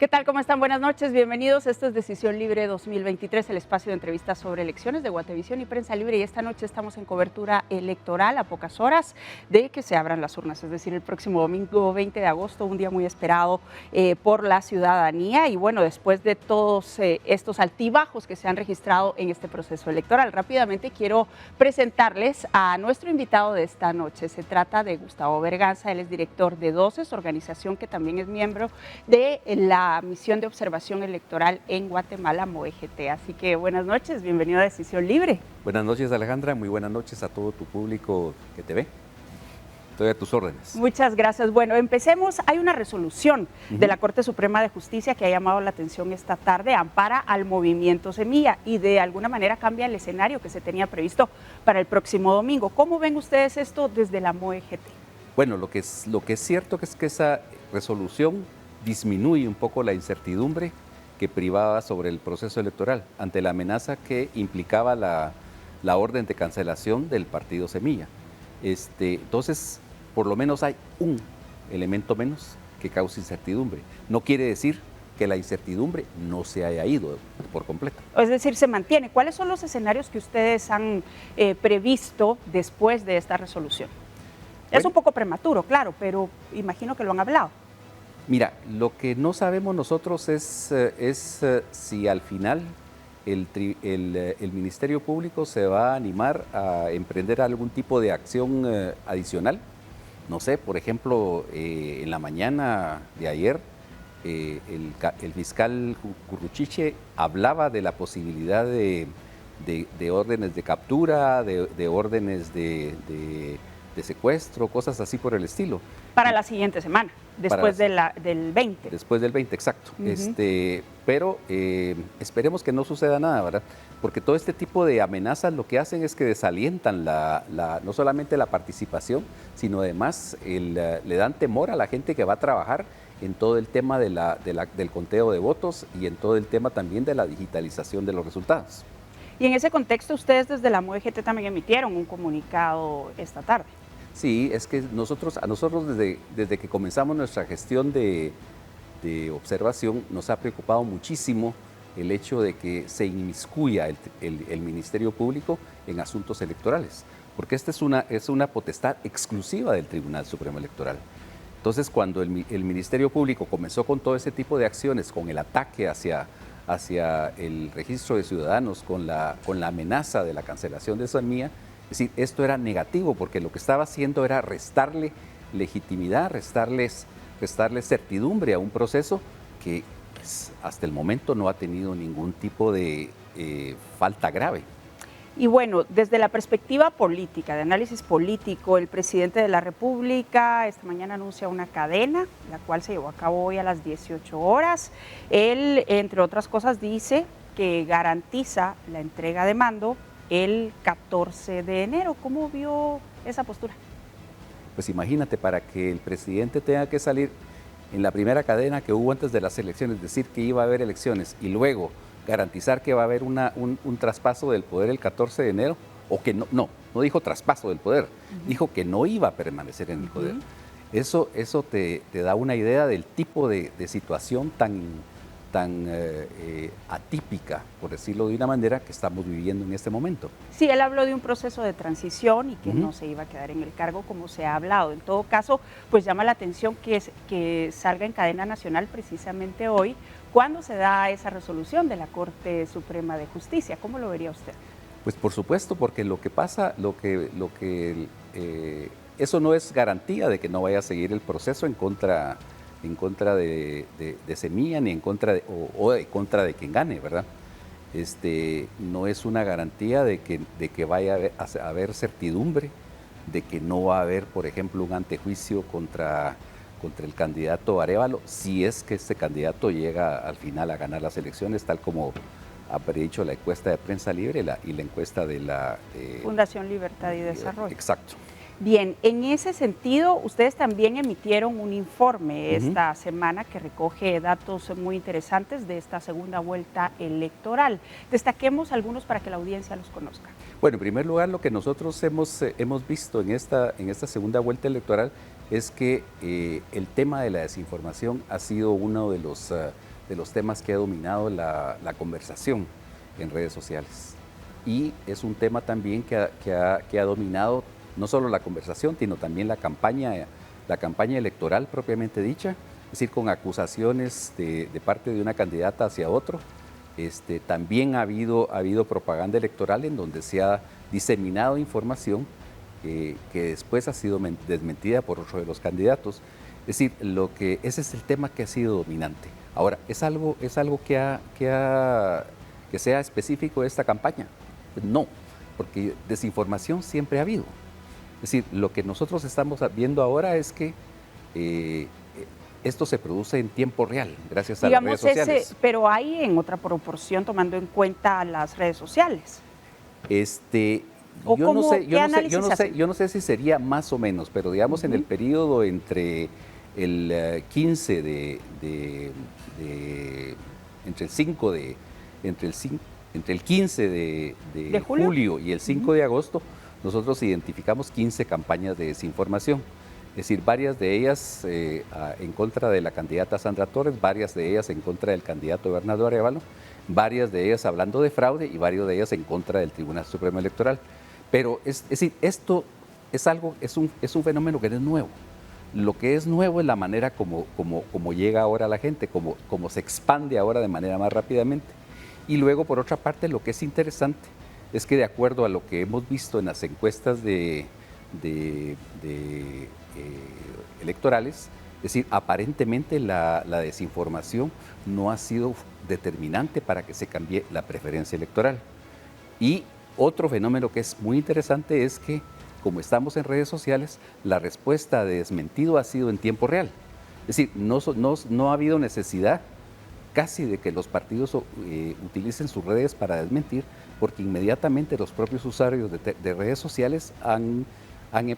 ¿Qué tal? ¿Cómo están? Buenas noches, bienvenidos. Esto es Decisión Libre 2023, el espacio de entrevistas sobre elecciones de Guatevisión y Prensa Libre. Y esta noche estamos en cobertura electoral a pocas horas de que se abran las urnas, es decir, el próximo domingo 20 de agosto, un día muy esperado por la ciudadanía. Y bueno, después de todos estos altibajos que se han registrado en este proceso electoral, rápidamente quiero presentarles a nuestro invitado de esta noche. Se trata de Gustavo Berganza, él es director de DOCES, organización que también es miembro de la Misión de Observación Electoral en Guatemala, MOEGT. Así que buenas noches, bienvenido a Decisión Libre. Buenas noches, Alejandra, muy buenas noches a todo tu público que te ve. Estoy a tus órdenes. Muchas gracias. Bueno, empecemos. Hay una resolución de la Corte Suprema de Justicia que ha llamado la atención esta tarde, ampara al movimiento Semilla y de alguna manera cambia el escenario que se tenía previsto para el próximo domingo. ¿Cómo ven ustedes esto desde la MOEGT? Bueno, lo que es cierto es que esa resolución disminuye un poco la incertidumbre que privaba sobre el proceso electoral ante la amenaza que implicaba la orden de cancelación del partido Semilla. Entonces, por lo menos hay un elemento menos que causa incertidumbre. No quiere decir que la incertidumbre no se haya ido por completo. Es decir, se mantiene. ¿Cuáles son los escenarios que ustedes han previsto después de esta resolución? Bueno, es un poco prematuro, claro, pero imagino que lo han hablado. Mira, lo que no sabemos nosotros es si al final el Ministerio Público se va a animar a emprender algún tipo de acción adicional. No sé, por ejemplo, en la mañana de ayer, el fiscal Curruchiche hablaba de la posibilidad de órdenes de captura, de órdenes de secuestro, cosas así por el estilo. Para la siguiente semana, después del 20. Después del 20, exacto. Pero esperemos que no suceda nada, ¿verdad? Porque todo este tipo de amenazas lo que hacen es que desalientan no solamente la participación, sino además le dan temor a la gente que va a trabajar en todo el tema del conteo de votos y en todo el tema también de la digitalización de los resultados. Y en ese contexto, ustedes desde la MOEGT también emitieron un comunicado esta tarde. Sí, es que a nosotros desde que comenzamos nuestra gestión de observación nos ha preocupado muchísimo el hecho de que se inmiscuya el Ministerio Público en asuntos electorales, porque esta es una potestad exclusiva del Tribunal Supremo Electoral. Entonces, cuando el Ministerio Público comenzó con todo ese tipo de acciones, con el ataque hacia el registro de ciudadanos, con la amenaza de la cancelación de Semilla, es decir, esto era negativo porque lo que estaba haciendo era restarle legitimidad, restarle certidumbre a un proceso que pues, hasta el momento no ha tenido ningún tipo de falta grave. Y bueno, desde la perspectiva política, de análisis político, el presidente de la República esta mañana anuncia una cadena, la cual se llevó a cabo hoy a las 18 horas. Él, entre otras cosas, dice que garantiza la entrega de mando el 14 de enero. ¿Cómo vio esa postura? Pues imagínate, para que el presidente tenga que salir en la primera cadena que hubo antes de las elecciones, decir que iba a haber elecciones y luego garantizar que va a haber un traspaso del poder el 14 de enero, o que no dijo traspaso del poder, dijo que no iba a permanecer en el poder. Eso te da una idea del tipo de situación tan atípica, por decirlo de una manera, que estamos viviendo en este momento. Sí, él habló de un proceso de transición y que no se iba a quedar en el cargo como se ha hablado. En todo caso, pues llama la atención que salga en cadena nacional precisamente hoy, cuando se da esa resolución de la Corte Suprema de Justicia. ¿Cómo lo vería usted? Pues por supuesto, porque lo que pasa, eso no es garantía de que no vaya a seguir el proceso en contra de Semilla, ni en contra de quien gane, ¿verdad? No es una garantía de que vaya a haber certidumbre, de que no va a haber, por ejemplo, un antejuicio contra el candidato Arévalo, si es que este candidato llega al final a ganar las elecciones, tal como ha predicho la encuesta de Prensa Libre y la encuesta de la Fundación Libertad y Desarrollo. Exacto. Bien, en ese sentido, ustedes también emitieron un informe esta semana que recoge datos muy interesantes de esta segunda vuelta electoral. Destaquemos algunos para que la audiencia los conozca. Bueno, en primer lugar, lo que nosotros hemos visto en esta segunda vuelta electoral es que el tema de la desinformación ha sido uno de de los temas que ha dominado la conversación en redes sociales. Y es un tema también que ha dominado no solo la conversación, sino también la campaña electoral propiamente dicha, es decir, con acusaciones de parte de una candidata hacia otro. También ha habido propaganda electoral en donde se ha diseminado información que después ha sido desmentida por otro de los candidatos. Es decir, ese es el tema que ha sido dominante. Ahora, ¿es algo que sea específico de esta campaña? No, porque desinformación siempre ha habido. Es decir, lo que nosotros estamos viendo ahora es que esto se produce en tiempo real, gracias a las redes sociales. Pero hay en otra proporción, tomando en cuenta las redes sociales. Yo no sé si sería más o menos, pero digamos en el periodo entre el 15 entre el 15 de julio y el 5 de agosto, nosotros identificamos 15 campañas de desinformación. Es decir, varias de ellas en contra de la candidata Sandra Torres, varias de ellas en contra del candidato Bernardo Arévalo, varias de ellas hablando de fraude y varias de ellas en contra del Tribunal Supremo Electoral. Pero es decir, esto es un fenómeno que no es nuevo. Lo que es nuevo es la manera como llega ahora a la gente, como se expande ahora de manera más rápidamente. Y luego, por otra parte, lo que es interesante es que de acuerdo a lo que hemos visto en las encuestas electorales, es decir, aparentemente la desinformación no ha sido determinante para que se cambie la preferencia electoral. Y otro fenómeno que es muy interesante es que, como estamos en redes sociales, la respuesta de desmentido ha sido en tiempo real. Es decir, no ha habido necesidad casi de que los partidos utilicen sus redes para desmentir, porque inmediatamente los propios usuarios de redes sociales han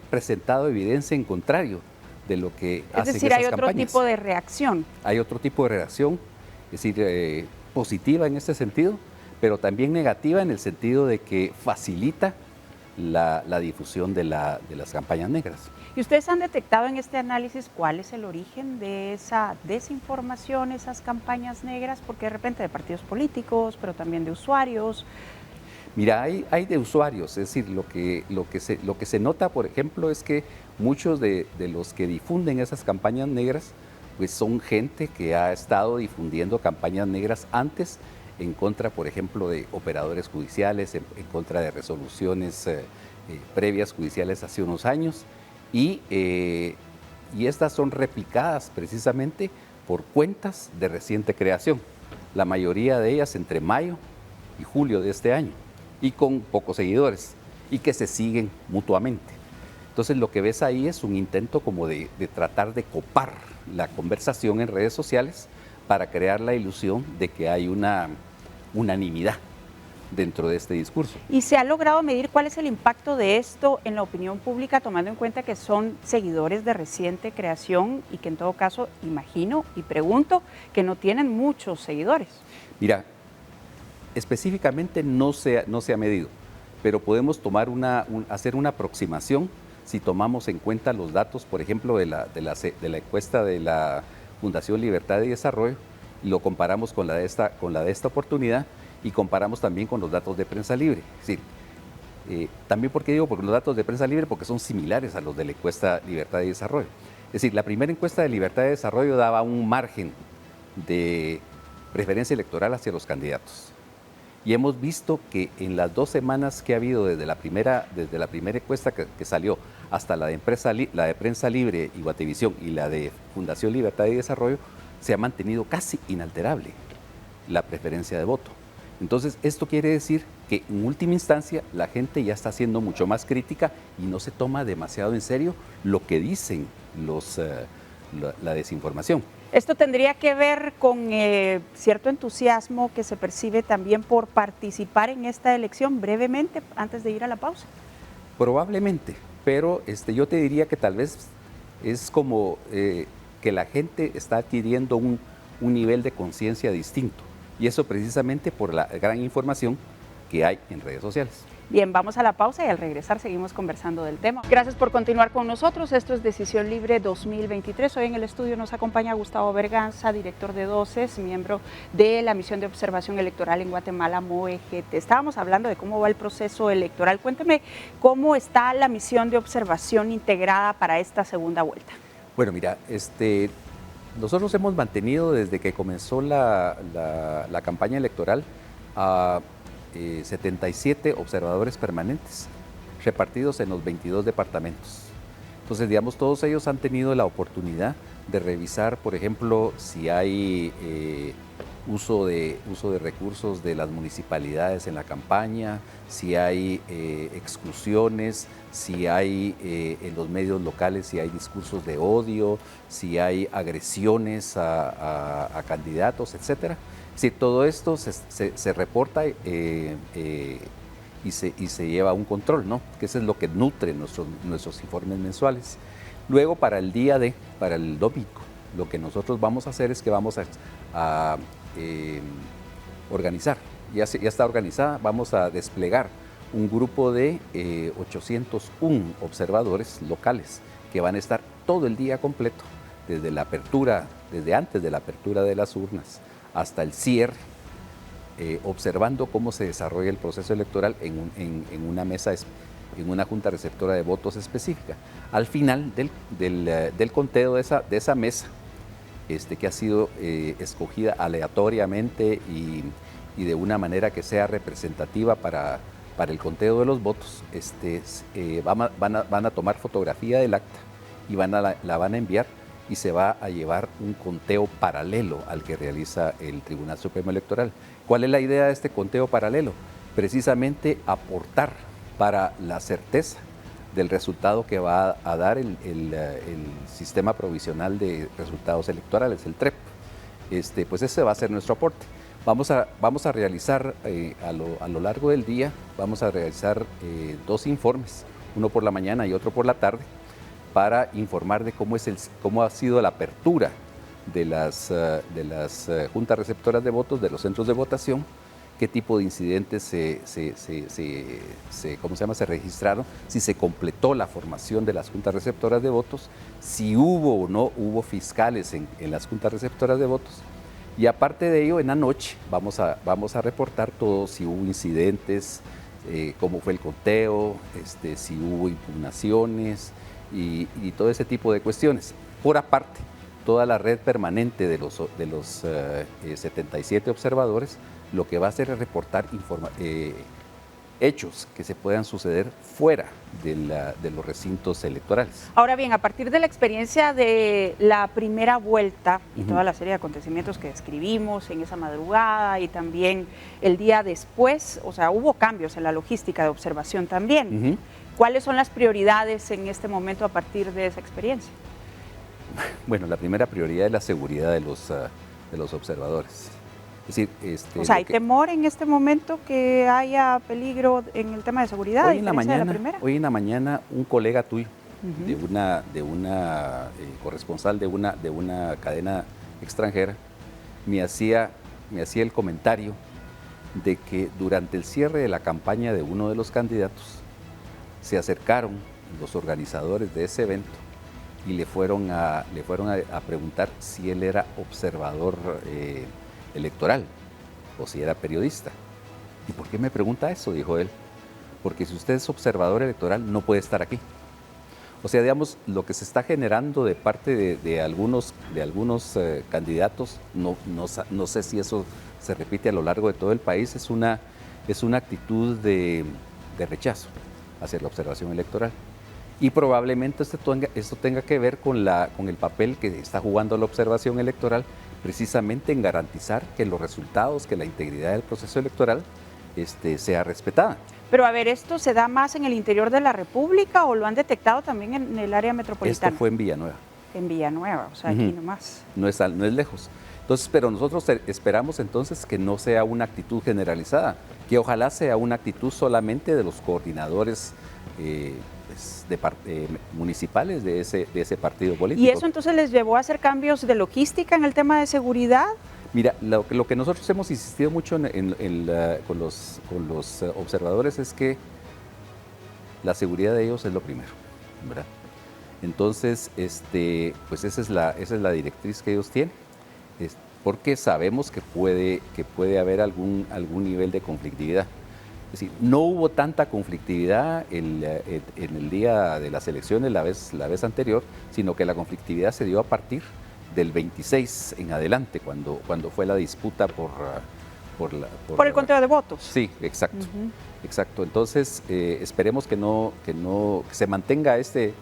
presentado evidencia en contrario de lo que hacen esas campañas. Es decir, hay otro tipo de reacción. Hay otro tipo de reacción, es decir, positiva en este sentido, pero también negativa en el sentido de que facilita la difusión de las campañas negras. ¿Y ustedes han detectado en este análisis cuál es el origen de esa desinformación, esas campañas negras? Porque de repente de partidos políticos, pero también de usuarios. Mira, hay de usuarios, es decir, lo que se nota, por ejemplo, es que muchos de los que difunden esas campañas negras, pues son gente que ha estado difundiendo campañas negras antes en contra, por ejemplo, de operadores judiciales, en contra de resoluciones previas judiciales hace unos años, y estas son replicadas precisamente por cuentas de reciente creación, la mayoría de ellas entre mayo y julio de este año, y con pocos seguidores, y que se siguen mutuamente. Entonces lo que ves ahí es un intento como de tratar de copar la conversación en redes sociales para crear la ilusión de que hay una unanimidad dentro de este discurso. ¿Y se ha logrado medir cuál es el impacto de esto en la opinión pública, tomando en cuenta que son seguidores de reciente creación y que en todo caso imagino y pregunto que no tienen muchos seguidores? Mira, específicamente no se ha medido, pero podemos hacer una aproximación si tomamos en cuenta los datos, por ejemplo, de la encuesta de la Fundación Libertad y Desarrollo, y lo comparamos con la de esta oportunidad, y comparamos también con los datos de Prensa Libre. Es decir, también porque digo porque los datos de Prensa Libre, porque son similares a los de la encuesta Libertad y Desarrollo. Es decir, la primera encuesta de Libertad y Desarrollo daba un margen de preferencia electoral hacia los candidatos. Y hemos visto que en las 2 semanas que ha habido desde la primera encuesta que salió hasta la de Prensa Libre y Guatevisión y la de Fundación Libertad y Desarrollo, se ha mantenido casi inalterable la preferencia de voto. Entonces, esto quiere decir que en última instancia la gente ya está siendo mucho más crítica y no se toma demasiado en serio lo que dicen la desinformación. Esto tendría que ver con cierto entusiasmo que se percibe también por participar en esta elección, brevemente, antes de ir a la pausa. Probablemente, pero yo te diría que tal vez es como que la gente está adquiriendo un nivel de conciencia distinto. Y eso precisamente por la gran información que hay en redes sociales. Bien, vamos a la pausa y al regresar seguimos conversando del tema. Gracias por continuar con nosotros. Esto es Decisión Libre 2023. Hoy en el estudio nos acompaña Gustavo Berganza, director de DOCES, miembro de la Misión de Observación Electoral en Guatemala, MOEGT. Estábamos hablando de cómo va el proceso electoral. Cuénteme cómo está la misión de observación integrada para esta segunda vuelta. Bueno, mira, nosotros hemos mantenido desde que comenzó la campaña electoral a 77 observadores permanentes repartidos en los 22 departamentos. Entonces, digamos, todos ellos han tenido la oportunidad de revisar, por ejemplo, si hay uso de recursos de las municipalidades en la campaña, si hay exclusiones, si hay en los medios locales, si hay discursos de odio, si hay agresiones a candidatos, etcétera. Si todo esto se reporta y se lleva a un control, ¿no? Que eso es lo que nutre nuestros informes mensuales. Luego, para el domingo, lo que nosotros vamos a hacer es que vamos a organizar, ya está organizada, vamos a desplegar un grupo de 801 observadores locales que van a estar todo el día completo, desde antes de la apertura de las urnas hasta el cierre, observando cómo se desarrolla el proceso electoral en una mesa, en una junta receptora de votos específica. Al final del conteo de esa mesa, que ha sido escogida aleatoriamente y de una manera que sea representativa para el conteo de los votos, van a tomar fotografía del acta y la van a enviar, y se va a llevar un conteo paralelo al que realiza el Tribunal Supremo Electoral. ¿Cuál es la idea de este conteo paralelo? Precisamente aportar para la certeza del resultado que va a dar el Sistema Provisional de Resultados Electorales, el TREP. Pues ese va a ser nuestro aporte. Vamos a realizar a lo largo del día, vamos a realizar 2 informes, uno por la mañana y otro por la tarde, para informar de cómo ha sido la apertura de las juntas receptoras de votos, de los centros de votación, qué tipo de incidentes se registraron, si se completó la formación de las juntas receptoras de votos, si hubo o no hubo fiscales en las juntas receptoras de votos. Y aparte de ello, en la noche vamos a reportar todo, si hubo incidentes, cómo fue el conteo, si hubo impugnaciones, y todo ese tipo de cuestiones. Por aparte, toda la red permanente de los 77 observadores lo que va a hacer es reportar hechos que se puedan suceder fuera de los recintos electorales. Ahora bien, a partir de la experiencia de la primera vuelta y toda la serie de acontecimientos que describimos en esa madrugada y también el día después, o sea, hubo cambios en la logística de observación también. ¿Cuáles son las prioridades en este momento a partir de esa experiencia? Bueno, la primera prioridad es la seguridad de los observadores. Es decir, ¿hay temor en este momento que haya peligro en el tema de seguridad? Hoy en la mañana un colega tuyo, de una corresponsal de una cadena extranjera, me hacía el comentario de que durante el cierre de la campaña de uno de los candidatos se acercaron los organizadores de ese evento y le fueron a preguntar si él era observador electoral o si era periodista. ¿Y por qué me pregunta eso?, dijo él. Porque si usted es observador electoral no puede estar aquí. O sea, digamos, lo que se está generando de parte de algunos candidatos, no sé si eso se repite a lo largo de todo el país, es una actitud de rechazo hacia la observación electoral. Y probablemente esto tenga que ver con el papel que está jugando la observación electoral, precisamente en garantizar que los resultados, que la integridad del proceso electoral sea respetada. Pero a ver, ¿esto se da más en el interior de la República o lo han detectado también en el área metropolitana? Esto fue en Villanueva. En Villanueva, o sea, aquí nomás. No es lejos. Entonces, pero nosotros esperamos entonces que no sea una actitud generalizada, que ojalá sea una actitud solamente de los coordinadores municipales de ese partido político. ¿Y eso entonces les llevó a hacer cambios de logística en el tema de seguridad? Mira, lo que nosotros hemos insistido mucho con los observadores es que la seguridad de ellos es lo primero, ¿verdad? Entonces, pues esa es la directriz que ellos tienen, porque sabemos que puede haber algún nivel de conflictividad. Es decir, no hubo tanta conflictividad en el día de las elecciones la vez anterior, sino que la conflictividad se dio a partir del 26 en adelante, cuando fue la disputa por el conteo de votos. Sí, exacto. Exacto. Entonces, esperemos que se mantenga ese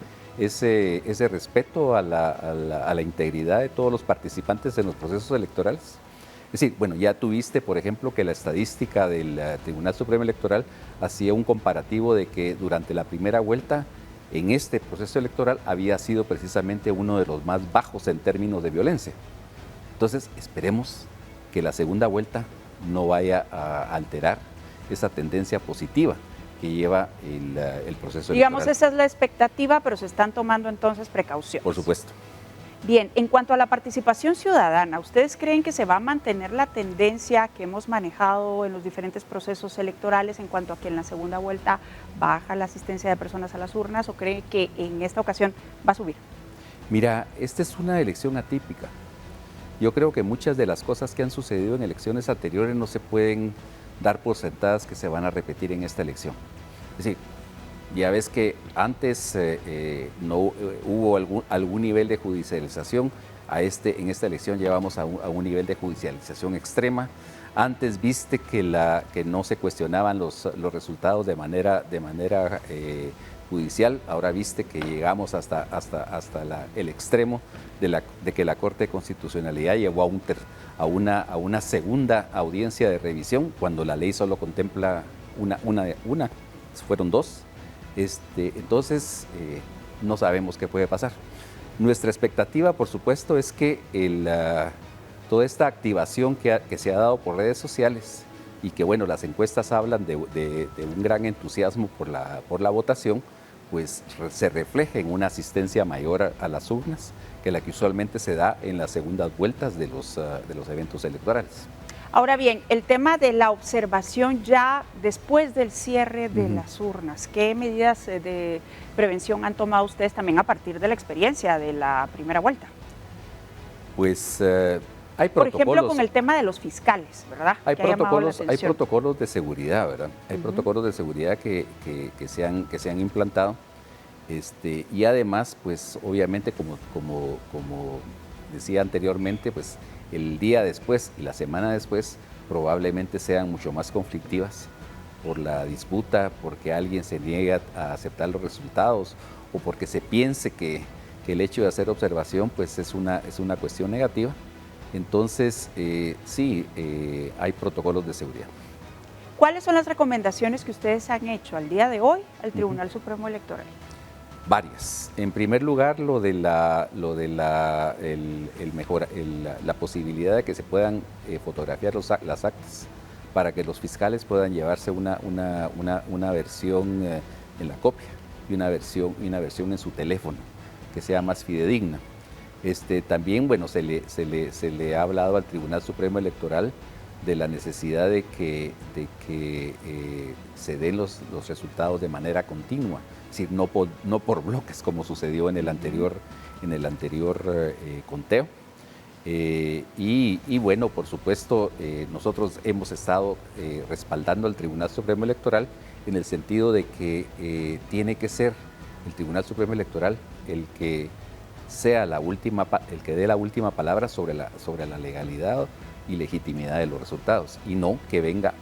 respeto a la integridad de todos los participantes en los procesos electorales. Es decir, bueno, ya tuviste, por ejemplo, que la estadística del Tribunal Supremo Electoral hacía un comparativo de que durante la primera vuelta en este proceso electoral había sido precisamente uno de los más bajos en términos de violencia. Entonces, esperemos que la segunda vuelta no vaya a alterar esa tendencia positiva que lleva el proceso electoral. Digamos, esa es la expectativa, pero se están tomando entonces precauciones. Por supuesto. Bien, en cuanto a la participación ciudadana, ¿ustedes creen que se va a mantener la tendencia que hemos manejado en los diferentes procesos electorales en cuanto a que en la segunda vuelta baja la asistencia de personas a las urnas o creen que en esta ocasión va a subir? Mira, esta es una elección atípica. Yo creo que muchas de las cosas que han sucedido en elecciones anteriores no se pueden dar por sentadas que se van a repetir en esta elección. Es decir, ya ves que antes no hubo algún nivel de judicialización, en esta elección llevamos a un nivel de judicialización extrema. Antes viste que no se cuestionaban los resultados de manera judicial, ahora viste que llegamos hasta el extremo de que la Corte de Constitucionalidad llevó a una segunda audiencia de revisión cuando la ley solo contempla una, fueron dos. Entonces, no sabemos qué puede pasar. Nuestra expectativa, por supuesto, es que toda esta activación que se ha dado por redes sociales y que, bueno, las encuestas hablan de un gran entusiasmo por la votación, pues se refleje en una asistencia mayor a las urnas que la que usualmente se da en las segundas vueltas de los eventos electorales. Ahora bien, el tema de la observación ya después del cierre de las urnas, ¿qué medidas de prevención han tomado ustedes también a partir de la experiencia de la primera vuelta? Pues hay protocolos. Por ejemplo, con el tema de los fiscales, ¿verdad? Hay protocolos de seguridad, ¿verdad? Hay protocolos de seguridad que se han implantado. Y además, pues obviamente, como decía anteriormente, pues el día después y la semana después probablemente sean mucho más conflictivas por la disputa, porque alguien se niega a aceptar los resultados o porque se piense que el hecho de hacer observación pues es una cuestión negativa. Entonces, sí, hay protocolos de seguridad. ¿Cuáles son las recomendaciones que ustedes han hecho al día de hoy al Tribunal Supremo Electoral? Varias. En primer lugar, la posibilidad de que se puedan fotografiar las actas para que los fiscales puedan llevarse una versión en la copia y una versión en su teléfono que sea más fidedigna. También, bueno, se le ha hablado al Tribunal Supremo Electoral de la necesidad de que se den los resultados de manera continua. Es decir, no por bloques como sucedió en el anterior conteo. Y bueno, por supuesto, nosotros hemos estado respaldando al Tribunal Supremo Electoral en el sentido de que tiene que ser el Tribunal Supremo Electoral el que sea el que dé la última palabra sobre la legalidad y legitimidad de los resultados, y no que venga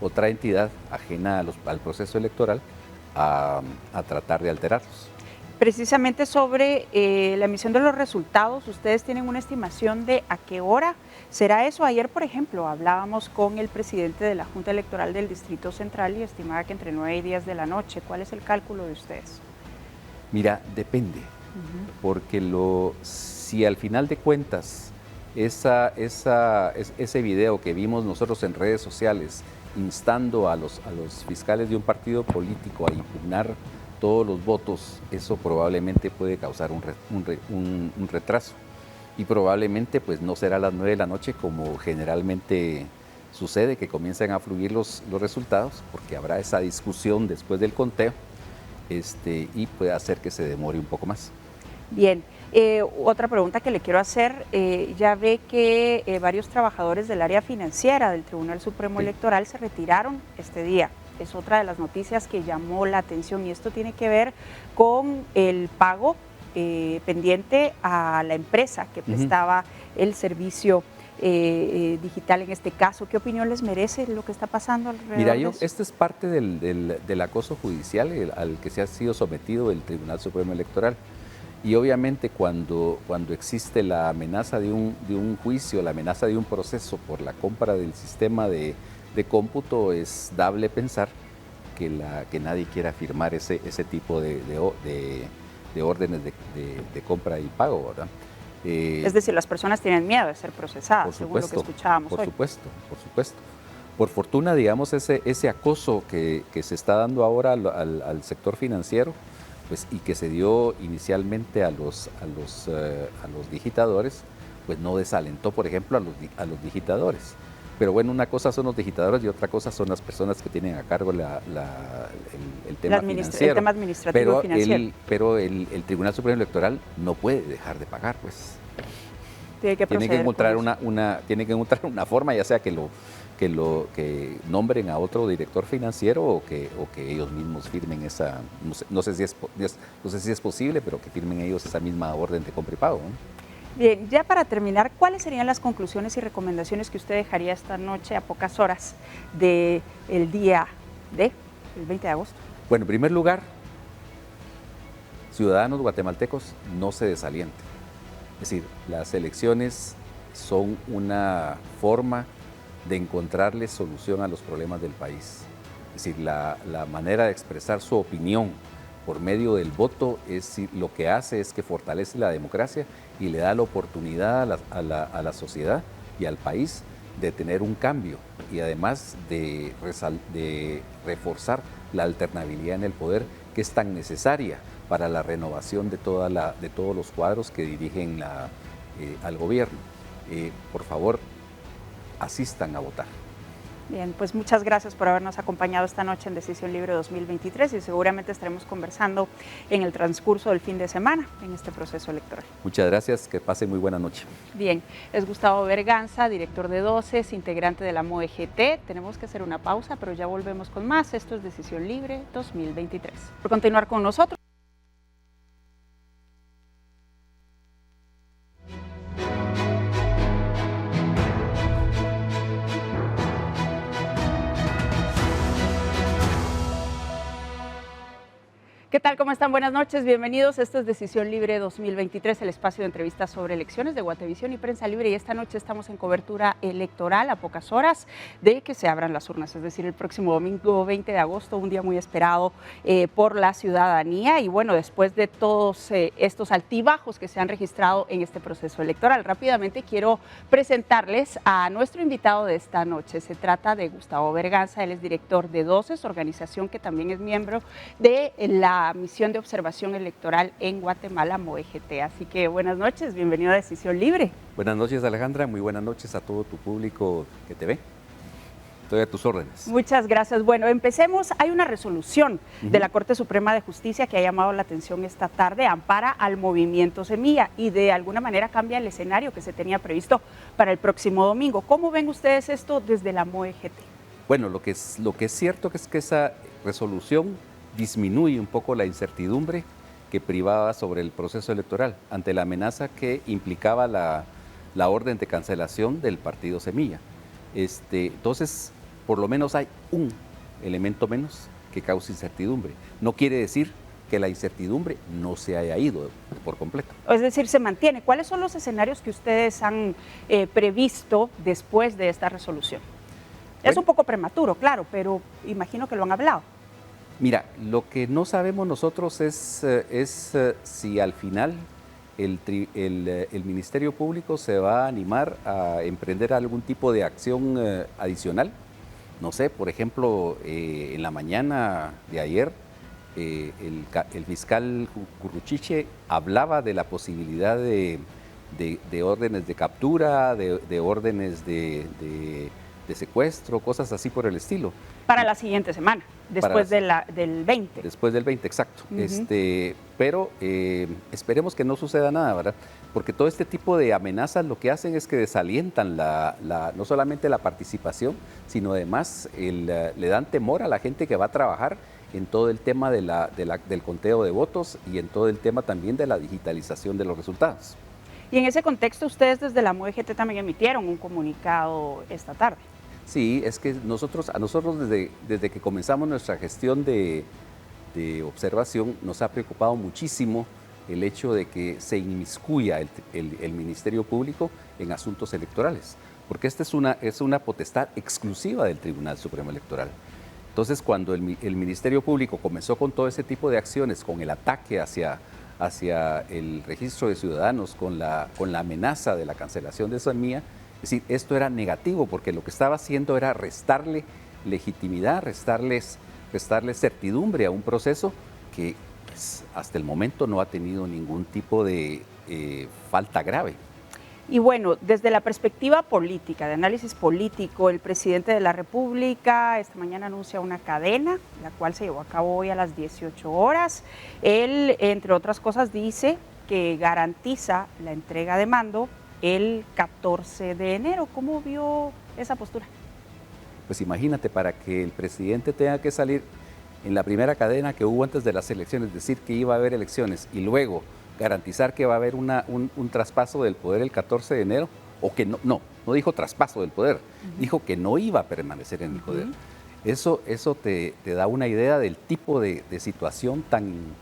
otra entidad ajena al proceso electoral a tratar de alterarlos. Precisamente sobre la emisión de los resultados, ¿ustedes tienen una estimación de a qué hora será eso? Ayer, por ejemplo, hablábamos con el presidente de la Junta Electoral del Distrito Central y estimaba que entre 9 y 10 de la noche. ¿Cuál es el cálculo de ustedes? Mira, depende, porque si al final de cuentas ese video que vimos nosotros en redes sociales instando a los fiscales de un partido político a impugnar todos los votos, eso probablemente puede causar un retraso. y probablemente pues no será a las 9 de la noche como generalmente sucede, que comiencen a fluir los resultados, porque habrá esa discusión después del conteo y puede hacer que se demore un poco más. Bien, otra pregunta que le quiero hacer, ya ve que varios trabajadores del área financiera del Tribunal Supremo Electoral se retiraron este día. Es otra de las noticias que llamó la atención y esto tiene que ver con el pago pendiente a la empresa que prestaba el servicio digital en este caso. ¿Qué opinión les merece lo que está pasando alrededor Mira, de eso? esto es parte del acoso judicial al que se ha sido sometido el Tribunal Supremo Electoral. Y obviamente cuando existe la amenaza de un juicio, la amenaza de un proceso por la compra del sistema de cómputo, es dable pensar que nadie quiera firmar ese tipo de órdenes de compra y pago, ¿verdad? Es decir, las personas tienen miedo de ser procesadas, según lo que escuchábamos hoy. Por supuesto. Por fortuna, digamos, ese acoso que se está dando ahora al sector financiero, pues, y que se dio inicialmente a los digitadores, pues no desalentó, por ejemplo, a los digitadores. Pero bueno, una cosa son los digitadores y otra cosa son las personas que tienen a cargo el tema financiero. El tema administrativo financiero. Pero el Tribunal Supremo Electoral no puede dejar de pagar, pues. Tiene que encontrar una forma, ya sea que nombren a otro director financiero o que ellos mismos firmen esa, no sé si es posible, pero que firmen ellos esa misma orden de compra y pago, ¿no? Bien, ya para terminar, ¿cuáles serían las conclusiones y recomendaciones que usted dejaría esta noche a pocas horas del día del 20 de agosto? Bueno, en primer lugar, ciudadanos guatemaltecos, no se desalienten. Es decir, las elecciones son una forma de encontrarle solución a los problemas del país. Es decir, la manera de expresar su opinión por medio del voto lo que hace es que fortalece la democracia y le da la oportunidad a la sociedad y al país de tener un cambio y además de reforzar la alternabilidad en el poder, que es tan necesaria para la renovación de todos los cuadros que dirigen al gobierno. Por favor, asistan a votar. Bien, pues muchas gracias por habernos acompañado esta noche en Decisión Libre 2023 y seguramente estaremos conversando en el transcurso del fin de semana en este proceso electoral. Muchas gracias, que pasen muy buena noche. Bien, es Gustavo Berganza, director de DOCES, integrante de la MOEGT. Tenemos que hacer una pausa, pero ya volvemos con más. Esto es Decisión Libre 2023. Por continuar con nosotros. ¿Qué tal? ¿Cómo están? Buenas noches, bienvenidos. Esto es Decisión Libre 2023, el espacio de entrevistas sobre elecciones de Guatevisión y Prensa Libre. Y esta noche estamos en cobertura electoral a pocas horas de que se abran las urnas, es decir, el próximo domingo 20 de agosto, un día muy esperado por la ciudadanía. Y bueno, después de todos estos altibajos que se han registrado en este proceso electoral, rápidamente quiero presentarles a nuestro invitado de esta noche. Se trata de Gustavo Berganza, él es director de DOCES, organización que también es miembro de la misión de observación electoral en Guatemala, MOEGT. Así que buenas noches, bienvenido a Decisión Libre. Buenas noches, Alejandra, muy buenas noches a todo tu público que te ve. Estoy a tus órdenes. Muchas gracias. Bueno, empecemos. Hay una resolución de la Corte Suprema de Justicia que ha llamado la atención esta tarde, ampara al movimiento Semilla y de alguna manera cambia el escenario que se tenía previsto para el próximo domingo. ¿Cómo ven ustedes esto desde la MOEGT? Bueno, lo que es cierto es que esa resolución disminuye un poco la incertidumbre que privaba sobre el proceso electoral ante la amenaza que implicaba la orden de cancelación del partido Semilla. Entonces, por lo menos hay un elemento menos que causa incertidumbre. No quiere decir que la incertidumbre no se haya ido por completo. Es decir, se mantiene. ¿Cuáles son los escenarios que ustedes han previsto después de esta resolución? Bueno, es un poco prematuro, claro, pero imagino que lo han hablado. Mira, lo que no sabemos nosotros es si al final el Ministerio Público se va a animar a emprender algún tipo de acción adicional. No sé, por ejemplo, en la mañana de ayer, el fiscal Curruchiche hablaba de la posibilidad de de órdenes de captura, de órdenes de secuestro, cosas así por el estilo. Para la siguiente semana, después del 20. Después del 20, exacto. Pero esperemos que no suceda nada, ¿verdad? Porque todo este tipo de amenazas lo que hacen es que desalientan no solamente la participación, sino además le dan temor a la gente que va a trabajar en todo el tema del conteo de votos y en todo el tema también de la digitalización de los resultados. Y en ese contexto ustedes desde la MOEGT también emitieron un comunicado esta tarde. Sí, es que a nosotros desde que comenzamos nuestra gestión de observación nos ha preocupado muchísimo el hecho de que se inmiscuya el Ministerio Público en asuntos electorales, porque esta es una potestad exclusiva del Tribunal Supremo Electoral. Entonces, cuando el Ministerio Público comenzó con todo ese tipo de acciones, con el ataque hacia el registro de ciudadanos, con la amenaza de la cancelación de Sanmía, es decir, esto era negativo porque lo que estaba haciendo era restarle legitimidad, restarles certidumbre a un proceso que pues, hasta el momento no ha tenido ningún tipo de falta grave. Y bueno, desde la perspectiva política, de análisis político, el presidente de la República esta mañana anuncia una cadena, la cual se llevó a cabo hoy a las 18 horas. Él, entre otras cosas, dice que garantiza la entrega de mando el 14 de enero. ¿Cómo vio esa postura? Pues imagínate, para que el presidente tenga que salir en la primera cadena que hubo antes de las elecciones, decir que iba a haber elecciones y luego garantizar que va a haber un traspaso del poder el 14 de enero, o que no dijo traspaso del poder, dijo que no iba a permanecer en el poder. Eso te da una idea del tipo de situación tan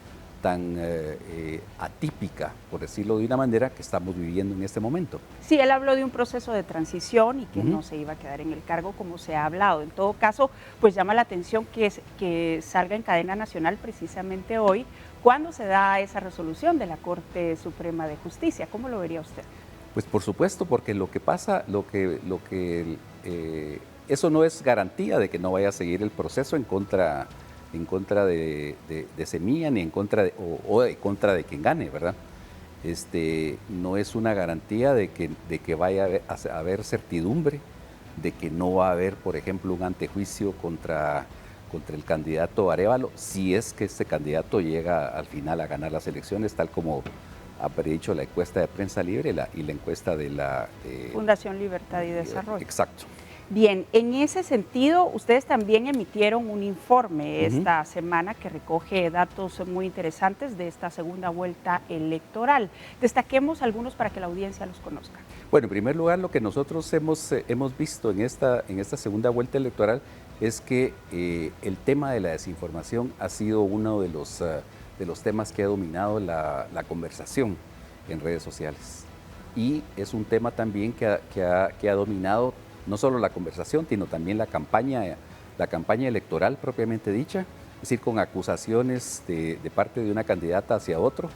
atípica, por decirlo de una manera, que estamos viviendo en este momento. Sí, él habló de un proceso de transición y que no se iba a quedar en el cargo como se ha hablado. En todo caso, pues llama la atención que salga en cadena nacional precisamente hoy, cuando se da esa resolución de la Corte Suprema de Justicia. ¿Cómo lo vería usted? Pues por supuesto, porque lo que pasa, eso no es garantía de que no vaya a seguir el proceso en contra de Semilla, ni en contra de quien gane, ¿verdad? No es una garantía de que vaya a haber certidumbre, de que no va a haber, por ejemplo, un antejuicio contra el candidato Arévalo, si es que este candidato llega al final a ganar las elecciones, tal como ha predicho la encuesta de Prensa Libre y la encuesta de la Fundación Libertad y Desarrollo. Exacto. Bien, en ese sentido, ustedes también emitieron un informe esta semana que recoge datos muy interesantes de esta segunda vuelta electoral. Destaquemos algunos para que la audiencia los conozca. Bueno, en primer lugar, lo que nosotros hemos visto en esta segunda vuelta electoral es que el tema de la desinformación ha sido uno de los temas que ha dominado la conversación en redes sociales. Y es un tema también que ha dominado no solo la conversación, sino también la campaña electoral propiamente dicha, es decir, con acusaciones de parte de una candidata hacia otro.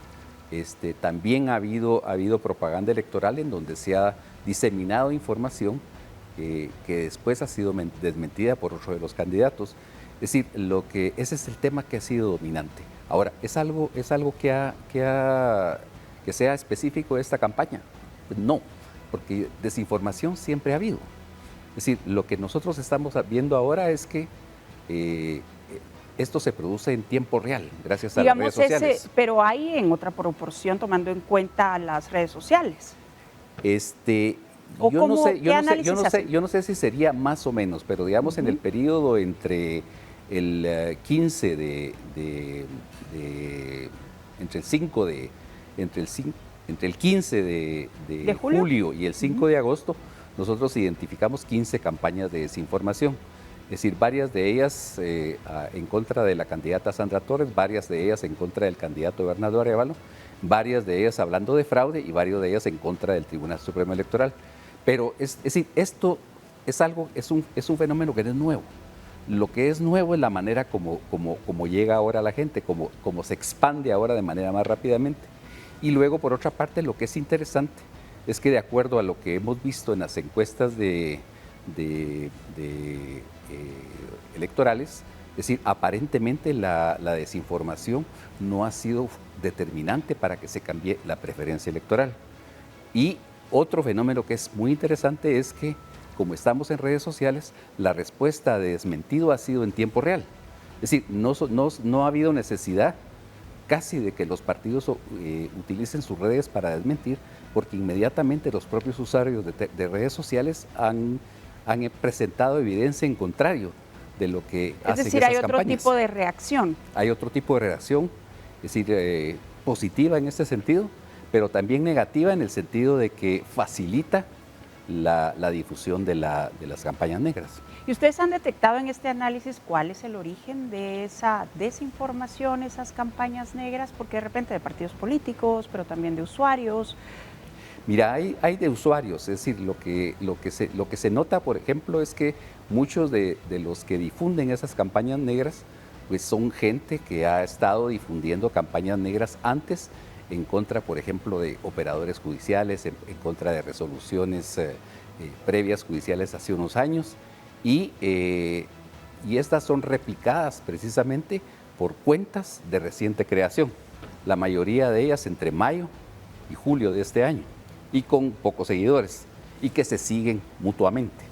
También ha habido propaganda electoral en donde se ha diseminado información que después ha sido desmentida por otro de los candidatos. Es decir, ese es el tema que ha sido dominante. Ahora, ¿es algo que sea específico de esta campaña? No, porque desinformación siempre ha habido. Es decir, lo que nosotros estamos viendo ahora es que esto se produce en tiempo real, gracias a las redes sociales. Pero hay en otra proporción tomando en cuenta las redes sociales. Yo no sé si sería más o menos, pero digamos en el periodo entre el 15 entre el 15 de julio y el 5 de agosto, nosotros identificamos 15 campañas de desinformación, es decir, varias de ellas en contra de la candidata Sandra Torres, varias de ellas en contra del candidato Bernardo Arévalo, varias de ellas hablando de fraude y varias de ellas en contra del Tribunal Supremo Electoral. Pero es decir, esto es un fenómeno que no es nuevo. Lo que es nuevo es la manera como llega ahora a la gente, como se expande ahora de manera más rápidamente. Y luego, por otra parte, lo que es interesante es que de acuerdo a lo que hemos visto en las encuestas electorales, es decir, aparentemente la desinformación no ha sido determinante para que se cambie la preferencia electoral. Y otro fenómeno que es muy interesante es que, como estamos en redes sociales, la respuesta de desmentido ha sido en tiempo real. Es decir, no ha habido necesidad casi de que los partidos utilicen sus redes para desmentir, porque inmediatamente los propios usuarios de redes sociales han presentado evidencia en contrario de lo que hacen esas campañas. Es decir, hay otro tipo de reacción. Hay otro tipo de reacción, es decir, positiva en este sentido, pero también negativa en el sentido de que facilita la difusión de las campañas negras. ¿Y ustedes han detectado en este análisis cuál es el origen de esa desinformación, esas campañas negras? Porque de repente de partidos políticos, pero también de usuarios. Mira, hay de usuarios, es decir, lo que se nota, por ejemplo, es que muchos de los que difunden esas campañas negras, pues son gente que ha estado difundiendo campañas negras antes en contra, por ejemplo, de operadores judiciales, en contra de resoluciones previas judiciales hace unos años, y estas son replicadas precisamente por cuentas de reciente creación, la mayoría de ellas entre mayo y julio de este año, y con pocos seguidores, y que se siguen mutuamente.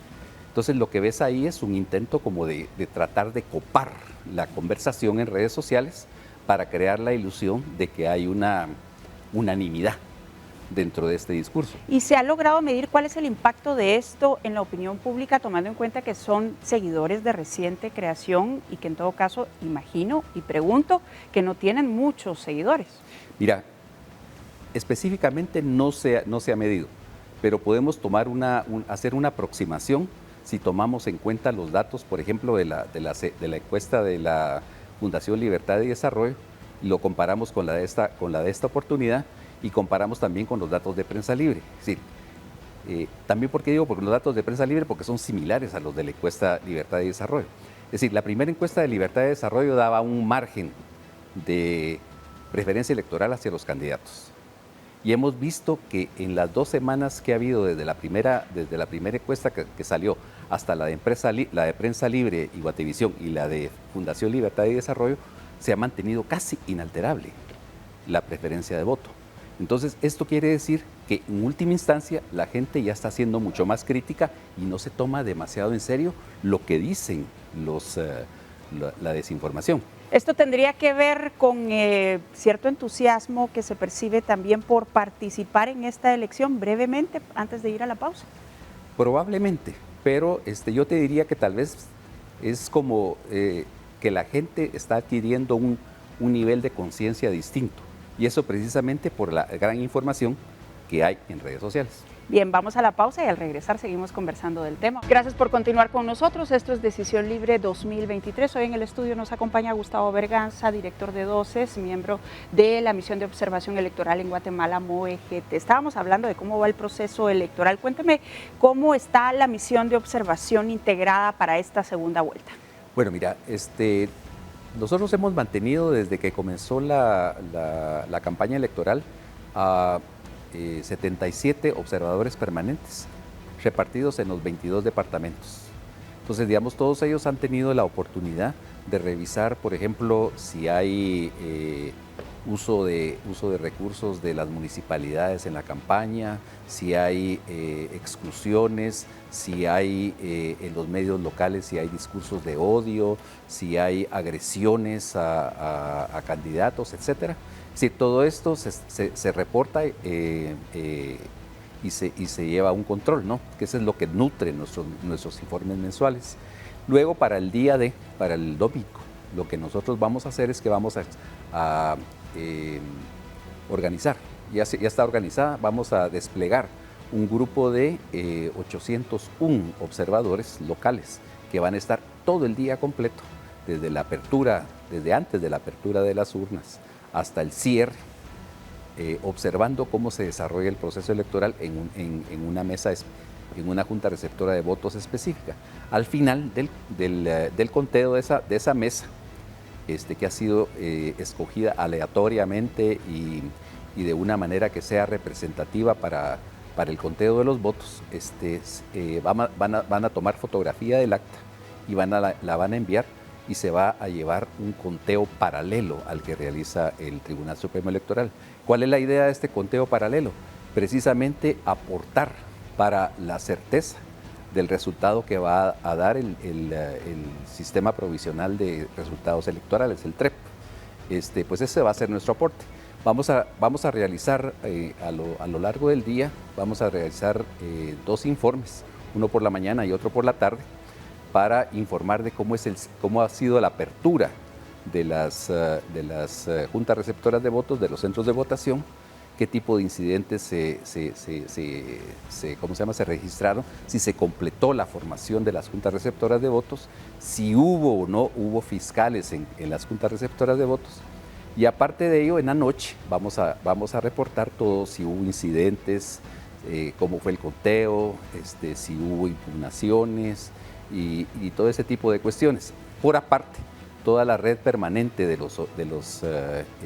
Entonces lo que ves ahí es un intento como de tratar de copar la conversación en redes sociales para crear la ilusión de que hay una unanimidad dentro de este discurso. ¿Y se ha logrado medir cuál es el impacto de esto en la opinión pública, tomando en cuenta que son seguidores de reciente creación y que en todo caso imagino y pregunto que no tienen muchos seguidores? Mira, específicamente no se ha medido, pero podemos tomar hacer una aproximación si tomamos en cuenta los datos, por ejemplo, de la encuesta de la Fundación Libertad y Desarrollo, y lo comparamos con la de esta oportunidad, y comparamos también con los datos de Prensa Libre. Es decir, también, ¿por qué digo? Porque los datos de Prensa Libre, porque son similares a los de la encuesta Libertad y Desarrollo. Es decir, la primera encuesta de Libertad y Desarrollo daba un margen de preferencia electoral hacia los candidatos. Y hemos visto que en las 2 semanas que ha habido desde la primera encuesta que salió hasta la de Prensa Libre y Guatevisión y la de Fundación Libertad y Desarrollo, se ha mantenido casi inalterable la preferencia de voto. Entonces, esto quiere decir que en última instancia la gente ya está siendo mucho más crítica y no se toma demasiado en serio lo que dicen la desinformación. Esto tendría que ver con cierto entusiasmo que se percibe también por participar en esta elección. Brevemente, antes de ir a la pausa. Probablemente, pero yo te diría que tal vez es como que la gente está adquiriendo un nivel de conciencia distinto. Y eso precisamente por la gran información que hay en redes sociales. Bien, vamos a la pausa y al regresar seguimos conversando del tema. Gracias por continuar con nosotros. Esto es Decisión Libre 2023. Hoy en el estudio nos acompaña Gustavo Berganza, director de DOCES, miembro de la Misión de Observación Electoral en Guatemala, MOEGT. Estábamos hablando de cómo va el proceso electoral. Cuénteme cómo está la misión de observación integrada para esta segunda vuelta. Bueno, mira, nosotros hemos mantenido desde que comenzó la campaña electoral a 77 observadores permanentes repartidos en los 22 departamentos. Entonces, digamos, todos ellos han tenido la oportunidad de revisar, por ejemplo, si hay uso de recursos de las municipalidades en la campaña, si hay exclusiones, si hay en los medios locales, si hay discursos de odio, si hay agresiones a candidatos, etcétera. Sí, todo esto se reporta y se lleva a un control, ¿no? Que eso es lo que nutre nuestros informes mensuales. Luego, para el domingo, lo que nosotros vamos a hacer es que vamos a organizar, ya está organizada, vamos a desplegar un grupo de 801 observadores locales que van a estar todo el día completo, desde antes de la apertura de las urnas hasta el cierre, observando cómo se desarrolla el proceso electoral en una mesa, en una junta receptora de votos específica. Al final del conteo de esa mesa, que ha sido escogida aleatoriamente y de una manera que sea representativa para el conteo de los votos, van a tomar fotografía del acta y la van a enviar, y se va a llevar un conteo paralelo al que realiza el Tribunal Supremo Electoral. ¿Cuál es la idea de este conteo paralelo? precisamente aportar para la certeza del resultado que va a dar el Sistema Provisional de Resultados Electorales, el TREP. Pues ese va a ser nuestro aporte. Vamos a realizar a lo largo del día, vamos a realizar 2 informes, uno por la mañana y otro por la tarde, para informar de cómo ha sido la apertura de las juntas receptoras de votos, de los centros de votación, qué tipo de incidentes se registraron, si se completó la formación de las juntas receptoras de votos, si hubo o no hubo fiscales en las juntas receptoras de votos. Y aparte de ello, en la noche vamos a reportar todo, si hubo incidentes, cómo fue el conteo, si hubo impugnaciones y todo ese tipo de cuestiones. Por aparte, toda la red permanente de los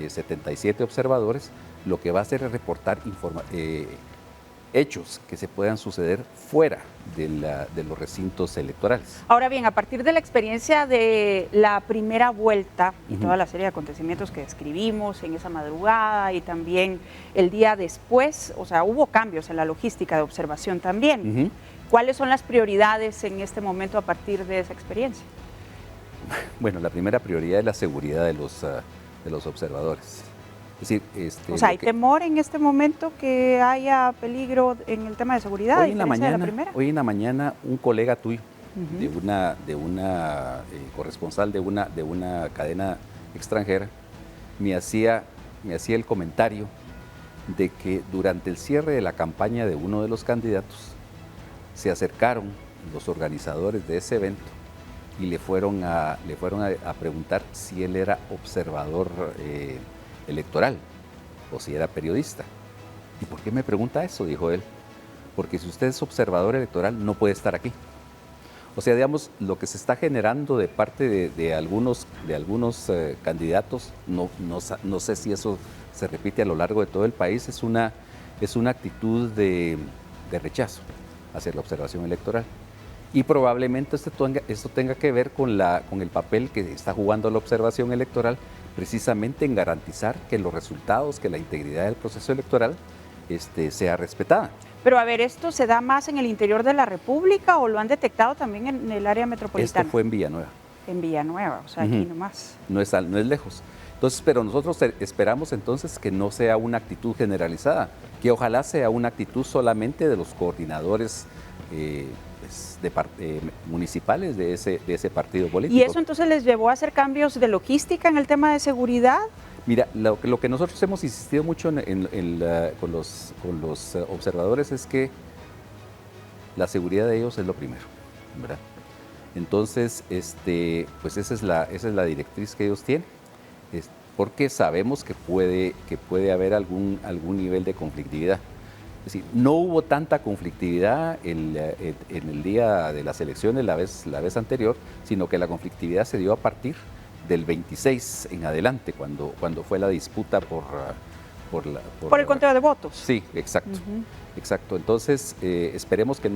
77 observadores, lo que va a hacer es reportar hechos que se puedan suceder fuera de los recintos electorales. Ahora bien, a partir de la experiencia de la primera vuelta y toda la serie de acontecimientos que describimos en esa madrugada y también el día después, o sea, hubo cambios en la logística de observación también. ¿Cuáles son las prioridades en este momento a partir de esa experiencia? Bueno, la primera prioridad es la seguridad de los observadores. Es decir, o sea, ¿hay temor en este momento que haya peligro en el tema de seguridad? Hoy en la mañana un colega tuyo, de una corresponsal de una cadena extranjera, me hacía el comentario de que durante el cierre de la campaña de uno de los candidatos se acercaron los organizadores de ese evento y le fueron a preguntar si él era observador electoral o si era periodista. ¿Y por qué me pregunta eso?, dijo él. Porque si usted es observador electoral no puede estar aquí. O sea, digamos, lo que se está generando de parte de algunos candidatos, no sé si eso se repite a lo largo de todo el país, es una actitud de rechazo hacia la observación electoral. Y probablemente esto tenga que ver con el papel que está jugando la observación electoral, precisamente en garantizar que los resultados, que la integridad del proceso electoral sea respetada. Pero a ver, ¿esto se da más en el interior de la República o lo han detectado también en el área metropolitana? Esto fue en Villanueva. En Villanueva, o sea, aquí nomás. No es lejos. Entonces, pero nosotros esperamos entonces que no sea una actitud generalizada, que ojalá sea una actitud solamente de los coordinadores municipales de ese partido político. ¿Y eso entonces les llevó a hacer cambios de logística en el tema de seguridad? Mira, lo que nosotros hemos insistido mucho con los observadores es que la seguridad de ellos es lo primero, ¿verdad? Entonces, pues esa es la directriz que ellos tienen, porque sabemos que puede haber algún nivel de conflictividad. Es decir, no hubo tanta conflictividad en el día de las elecciones la vez anterior, sino que la conflictividad se dio a partir del 26 en adelante, cuando fue la disputa por el conteo de votos. Sí, exacto. Exacto. Entonces, esperemos que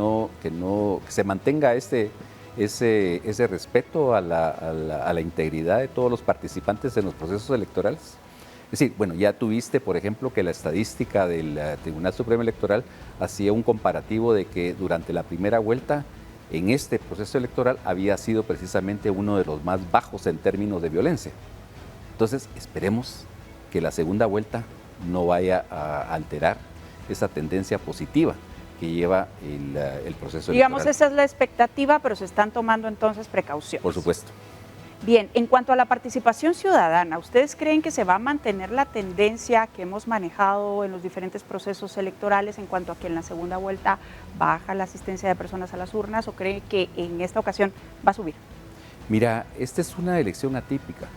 se mantenga ese respeto a la integridad de todos los participantes en los procesos electorales. Es decir, bueno, ya tuviste, por ejemplo, que la estadística del Tribunal Supremo Electoral hacía un comparativo de que durante la primera vuelta en este proceso electoral había sido precisamente uno de los más bajos en términos de violencia. Entonces, esperemos que la segunda vuelta no vaya a alterar esa tendencia positiva que lleva el proceso electoral. Digamos, esa es la expectativa, pero se están tomando entonces precauciones. Por supuesto. Bien, en cuanto a la participación ciudadana, ¿ustedes creen que se va a mantener la tendencia que hemos manejado en los diferentes procesos electorales en cuanto a que en la segunda vuelta baja la asistencia de personas a las urnas o creen que en esta ocasión va a subir? Mira, esta es una elección atípica.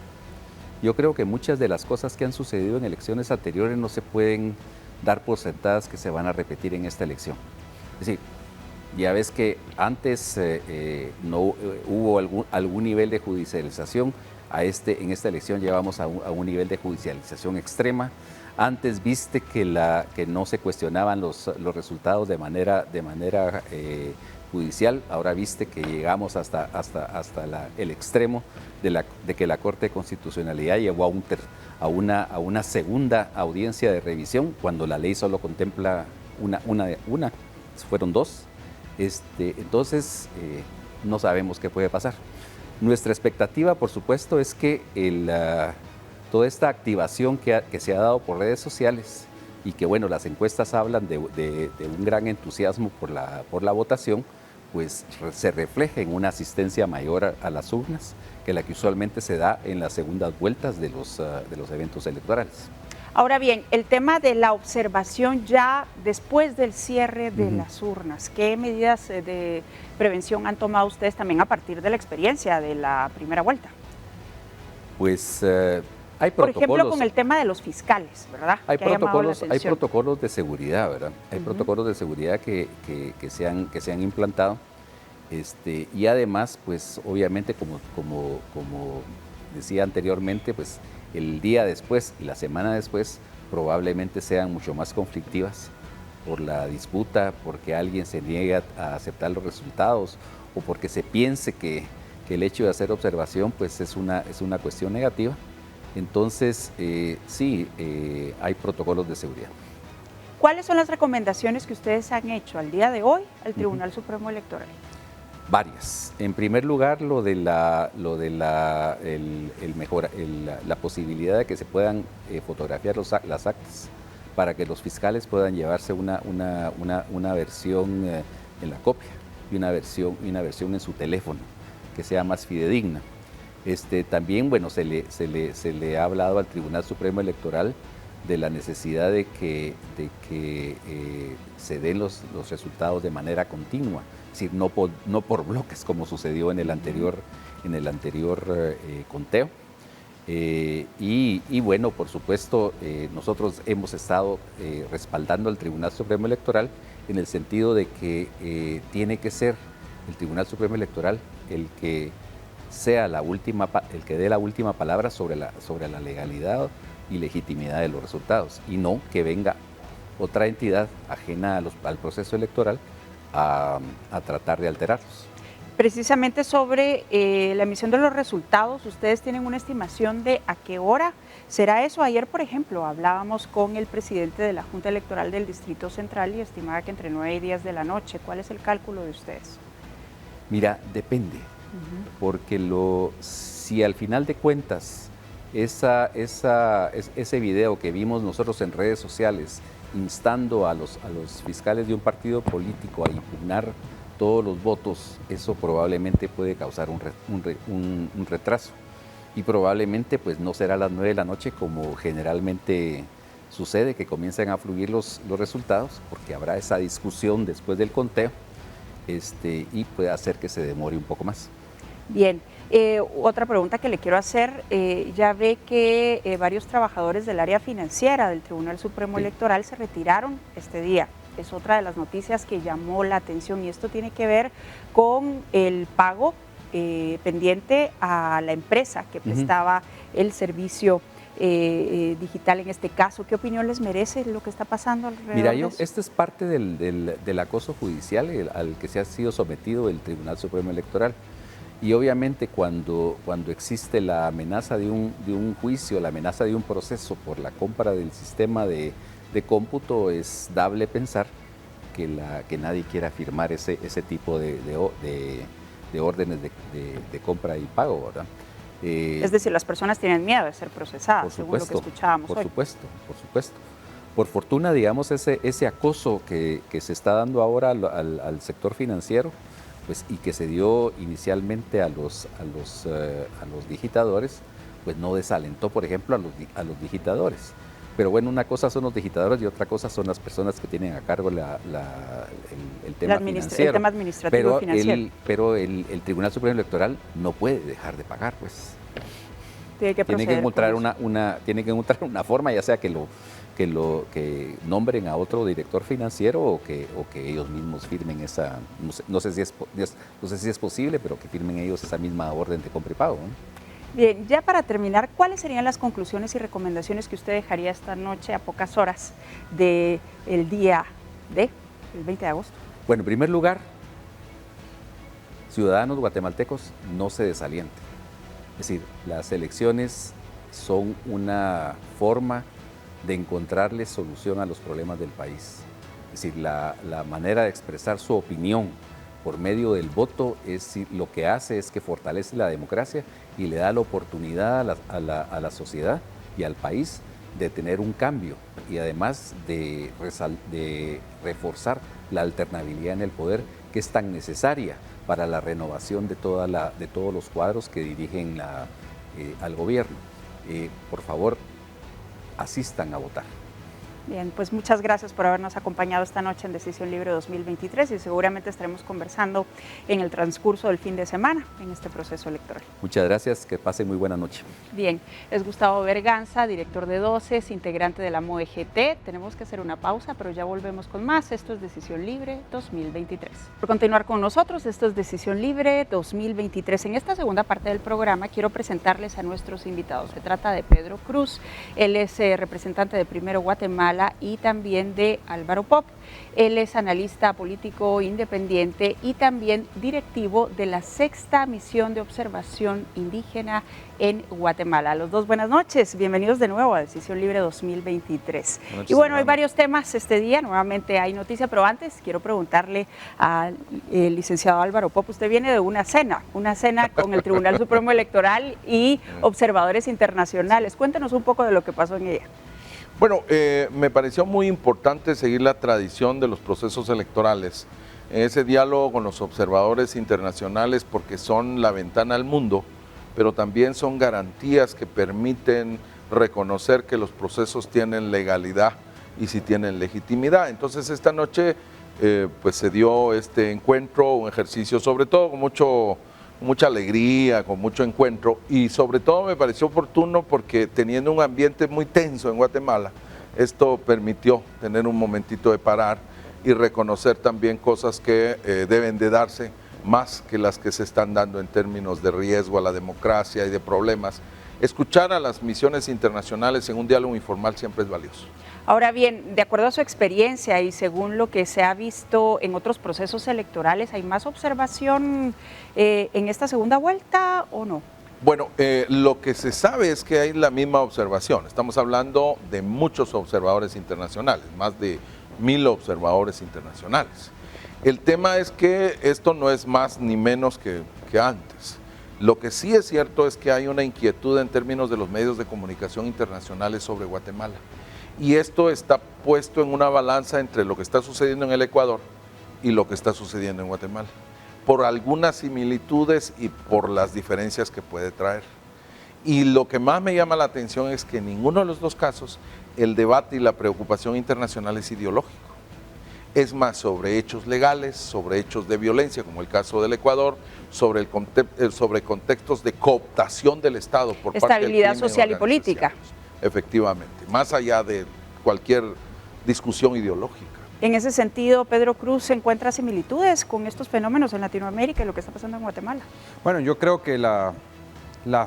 Yo creo que muchas de las cosas que han sucedido en elecciones anteriores no se pueden dar por sentadas que se van a repetir en esta elección. Es decir, ya ves que antes no hubo algún nivel de judicialización, en esta elección llevamos a un nivel de judicialización extrema. Antes viste que no se cuestionaban los resultados de manera judicial, ahora viste que llegamos hasta el extremo de que la Corte de Constitucionalidad llevó a una segunda audiencia de revisión cuando la ley solo contempla fueron dos. Entonces, no sabemos qué puede pasar. Nuestra expectativa, por supuesto, es que toda esta activación que se ha dado por redes sociales y que, bueno, las encuestas hablan de un gran entusiasmo por la votación, pues se refleje en una asistencia mayor a las urnas que la que usualmente se da en las segundas vueltas de los eventos electorales. Ahora bien, el tema de la observación ya después del cierre de las urnas, ¿qué medidas de prevención han tomado ustedes también a partir de la experiencia de la primera vuelta? Pues hay protocolos. Por ejemplo, con el tema de los fiscales, ¿verdad? Hay protocolos de seguridad, ¿verdad? Hay protocolos de seguridad que se han implantado. Y además, pues obviamente, como decía anteriormente, pues el día después y la semana después probablemente sean mucho más conflictivas por la disputa, porque alguien se niega a aceptar los resultados o porque se piense que el hecho de hacer observación pues es una cuestión negativa. Entonces, sí, hay protocolos de seguridad. ¿Cuáles son las recomendaciones que ustedes han hecho al día de hoy al Tribunal Supremo Electoral? Varias. En primer lugar, la posibilidad de que se puedan fotografiar las actas para que los fiscales puedan llevarse una versión en la copia y una versión en su teléfono que sea más fidedigna. También, bueno, se le ha hablado al Tribunal Supremo Electoral de la necesidad de que se den los resultados de manera continua, es decir, no por bloques como sucedió en el anterior conteo. Y bueno, por supuesto, nosotros hemos estado respaldando al Tribunal Supremo Electoral en el sentido de que tiene que ser el Tribunal Supremo Electoral el que sea el que dé la última palabra sobre la legalidad y legitimidad de los resultados, y no que venga otra entidad ajena al proceso electoral a tratar de alterarlos. Precisamente sobre la emisión de los resultados, ¿ustedes tienen una estimación de a qué hora será eso? Ayer, por ejemplo, hablábamos con el presidente de la Junta Electoral del Distrito Central y estimaba que entre 9 y 10 de la noche. ¿Cuál es el cálculo de ustedes? Mira, depende, porque si al final de cuentas ese video que vimos nosotros en redes sociales instando a los fiscales de un partido político a impugnar todos los votos, eso probablemente puede causar un retraso y probablemente pues no será a las 9 de la noche como generalmente sucede, que comiencen a fluir los resultados, porque habrá esa discusión después del conteo y puede hacer que se demore un poco más. Bien, otra pregunta que le quiero hacer, ya ve que varios trabajadores del área financiera del Tribunal Supremo Electoral se retiraron este día. Es otra de las noticias que llamó la atención y esto tiene que ver con el pago pendiente a la empresa que prestaba el servicio digital en este caso. ¿Qué opinión les merece lo que está pasando alrededor de eso? Esta es parte del acoso judicial al que se ha sido sometido el Tribunal Supremo Electoral. Y obviamente cuando existe la amenaza de un juicio, la amenaza de un proceso por la compra del sistema de cómputo, es dable pensar que nadie quiera firmar ese tipo de órdenes de compra y pago, ¿verdad? Es decir, las personas tienen miedo de ser procesadas, según lo que escuchábamos hoy. Por supuesto. Por fortuna, digamos, ese acoso que se está dando ahora al sector financiero, pues, y que se dio inicialmente a los digitadores, pues no desalentó, por ejemplo, a los digitadores. Pero bueno, una cosa son los digitadores y otra cosa son las personas que tienen a cargo el tema financiero. El tema administrativo financiero. Pero el Tribunal Supremo Electoral no puede dejar de pagar, pues. Tiene que encontrar una forma, ya sea que nombren a otro director financiero o que ellos mismos firmen esa, no sé si es posible, pero que firmen ellos esa misma orden de compra y pago, ¿no? Bien, ya para terminar, ¿cuáles serían las conclusiones y recomendaciones que usted dejaría esta noche a pocas horas del día del 20 de agosto? Bueno, en primer lugar, ciudadanos guatemaltecos, no se desalienten. Es decir, las elecciones son una forma de encontrarle solución a los problemas del país. Es decir, la manera de expresar su opinión por medio del voto lo que hace es que fortalece la democracia y le da la oportunidad a la sociedad y al país de tener un cambio y además de reforzar la alternabilidad en el poder que es tan necesaria para la renovación de todos los cuadros que dirigen al gobierno. Por favor, asistan a votar. Bien, pues muchas gracias por habernos acompañado esta noche en Decisión Libre 2023 y seguramente estaremos conversando en el transcurso del fin de semana en este proceso electoral. Muchas gracias, que pasen muy buena noche. Bien, es Gustavo Berganza, director de DOCES, integrante de la MOEGT. Tenemos que hacer una pausa, pero ya volvemos con más. Esto es Decisión Libre 2023. Por continuar con nosotros, esto es Decisión Libre 2023. En esta segunda parte del programa quiero presentarles a nuestros invitados. Se trata de Pedro Cruz, él es representante de Primero Guatemala y también de Álvaro Pop. Él es analista político independiente y también directivo de la Sexta Misión de Observación Indígena en Guatemala. A los dos, buenas noches, bienvenidos de nuevo a Decisión Libre 2023. Y bueno, hay varios temas este día, nuevamente hay noticia, pero antes quiero preguntarle al licenciado Álvaro Pop, usted viene de una cena con el Tribunal Supremo Electoral y observadores internacionales. Cuéntenos un poco de lo que pasó en ella. Bueno, me pareció muy importante seguir la tradición de los procesos electorales, ese diálogo con los observadores internacionales porque son la ventana al mundo, pero también son garantías que permiten reconocer que los procesos tienen legalidad y si tienen legitimidad. Entonces esta noche pues se dio este encuentro, un ejercicio sobre todo con mucha alegría, con mucho encuentro y sobre todo me pareció oportuno porque teniendo un ambiente muy tenso en Guatemala, esto permitió tener un momentito de parar y reconocer también cosas que deben de darse más que las que se están dando en términos de riesgo a la democracia y de problemas. Escuchar a las misiones internacionales en un diálogo informal siempre es valioso. Ahora bien, de acuerdo a su experiencia y según lo que se ha visto en otros procesos electorales, ¿hay más observación en esta segunda vuelta o no? Bueno, lo que se sabe es que hay la misma observación. Estamos hablando de muchos observadores internacionales, más de 1000 observadores internacionales. El tema es que esto no es más ni menos que antes. Lo que sí es cierto es que hay una inquietud en términos de los medios de comunicación internacionales sobre Guatemala. Y esto está puesto en una balanza entre lo que está sucediendo en el Ecuador y lo que está sucediendo en Guatemala, por algunas similitudes y por las diferencias que puede traer. Y lo que más me llama la atención es que en ninguno de los dos casos el debate y la preocupación internacional es ideológico. Es más sobre hechos legales, sobre hechos de violencia, como el caso del Ecuador, sobre contextos de cooptación del Estado por parte del estabilidad social y política. Efectivamente, más allá de cualquier discusión ideológica. En ese sentido, Pedro Cruz, ¿se encuentra similitudes con estos fenómenos en Latinoamérica y lo que está pasando en Guatemala? Bueno, yo creo que la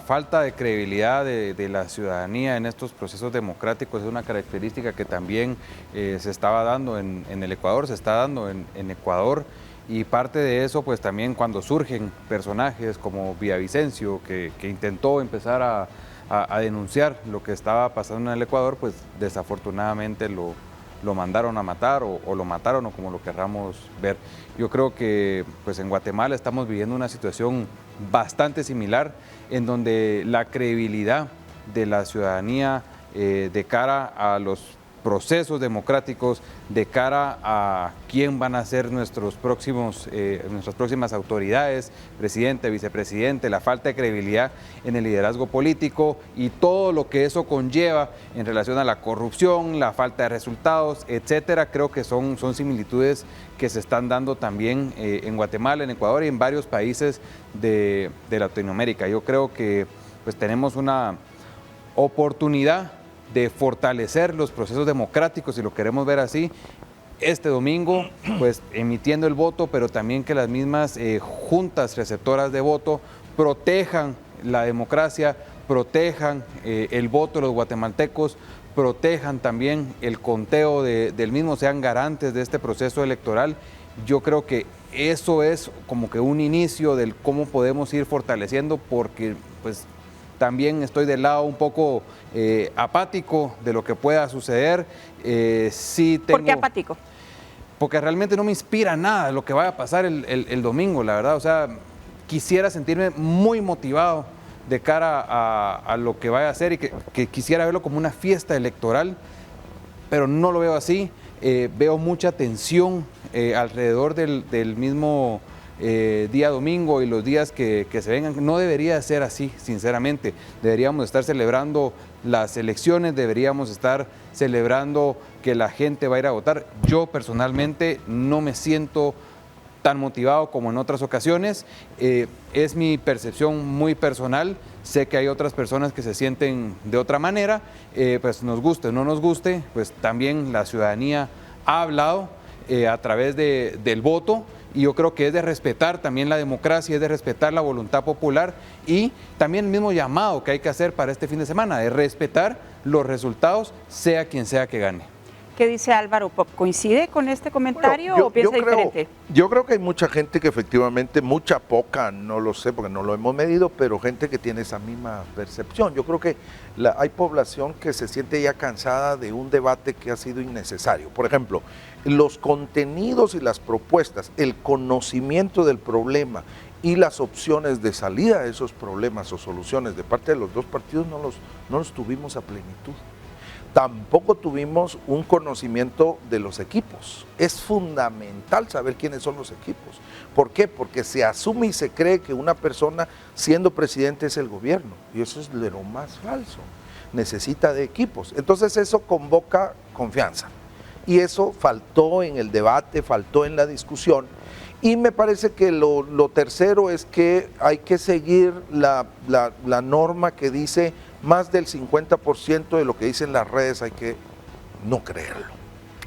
falta de credibilidad de la ciudadanía en estos procesos democráticos es una característica que también se estaba dando en el Ecuador, se está dando en Ecuador. Y parte de eso, pues también cuando surgen personajes como Villavicencio, que intentó empezar a denunciar lo que estaba pasando en el Ecuador, pues desafortunadamente lo mandaron a matar o lo mataron o como lo querramos ver. Yo creo que pues en Guatemala estamos viviendo una situación bastante similar en donde la credibilidad de la ciudadanía de cara a los procesos democráticos, de cara a quién van a ser nuestras próximas autoridades, presidente, vicepresidente, la falta de credibilidad en el liderazgo político y todo lo que eso conlleva en relación a la corrupción, la falta de resultados, etcétera. Creo que son similitudes que se están dando también en Guatemala, en Ecuador y en varios países de Latinoamérica. Yo creo que pues tenemos una oportunidad de fortalecer los procesos democráticos, si lo queremos ver así, este domingo, pues emitiendo el voto, pero también que las mismas juntas receptoras de voto protejan la democracia, protejan el voto de los guatemaltecos, protejan también el conteo del mismo, sean garantes de este proceso electoral. Yo creo que eso es como que un inicio del cómo podemos ir fortaleciendo, porque pues también estoy del lado un poco apático de lo que pueda suceder. Sí tengo, ¿por qué apático? porque realmente no me inspira nada lo que vaya a pasar el domingo, la verdad. O sea, quisiera sentirme muy motivado de cara a lo que vaya a hacer y que quisiera verlo como una fiesta electoral, pero no lo veo así. Veo mucha tensión alrededor del mismo día domingo y los días que se vengan. No debería ser así, sinceramente. Deberíamos estar celebrando las elecciones, deberíamos estar celebrando que la gente va a ir a votar. Yo personalmente no me siento tan motivado como en otras ocasiones. Es mi percepción muy personal. Sé que hay otras personas que se sienten de otra manera. Pues nos guste o no nos guste, pues también la ciudadanía ha hablado a través del voto, y yo creo que es de respetar también la democracia, es de respetar la voluntad popular, y también el mismo llamado que hay que hacer para este fin de semana, de respetar los resultados, sea quien sea que gane. ¿Qué dice Álvaro Pop? ¿Coincide con este comentario o piensa diferente? Yo creo que hay mucha gente que efectivamente, mucha, poca, no lo sé porque no lo hemos medido, pero gente que tiene esa misma percepción. Yo creo que hay población que se siente ya cansada de un debate que ha sido innecesario. Por ejemplo, los contenidos y las propuestas, el conocimiento del problema y las opciones de salida de esos problemas o soluciones de parte de los dos partidos no los tuvimos a plenitud. Tampoco tuvimos un conocimiento de los equipos. Es fundamental saber quiénes son los equipos. ¿Por qué? Porque se asume y se cree que una persona siendo presidente es el gobierno, y eso es de lo más falso. Necesita de equipos. Entonces eso convoca confianza, y eso faltó en el debate, faltó en la discusión. Y me parece que lo tercero es que hay que seguir la norma que dice más del 50% de lo que dicen las redes hay que no creerlo.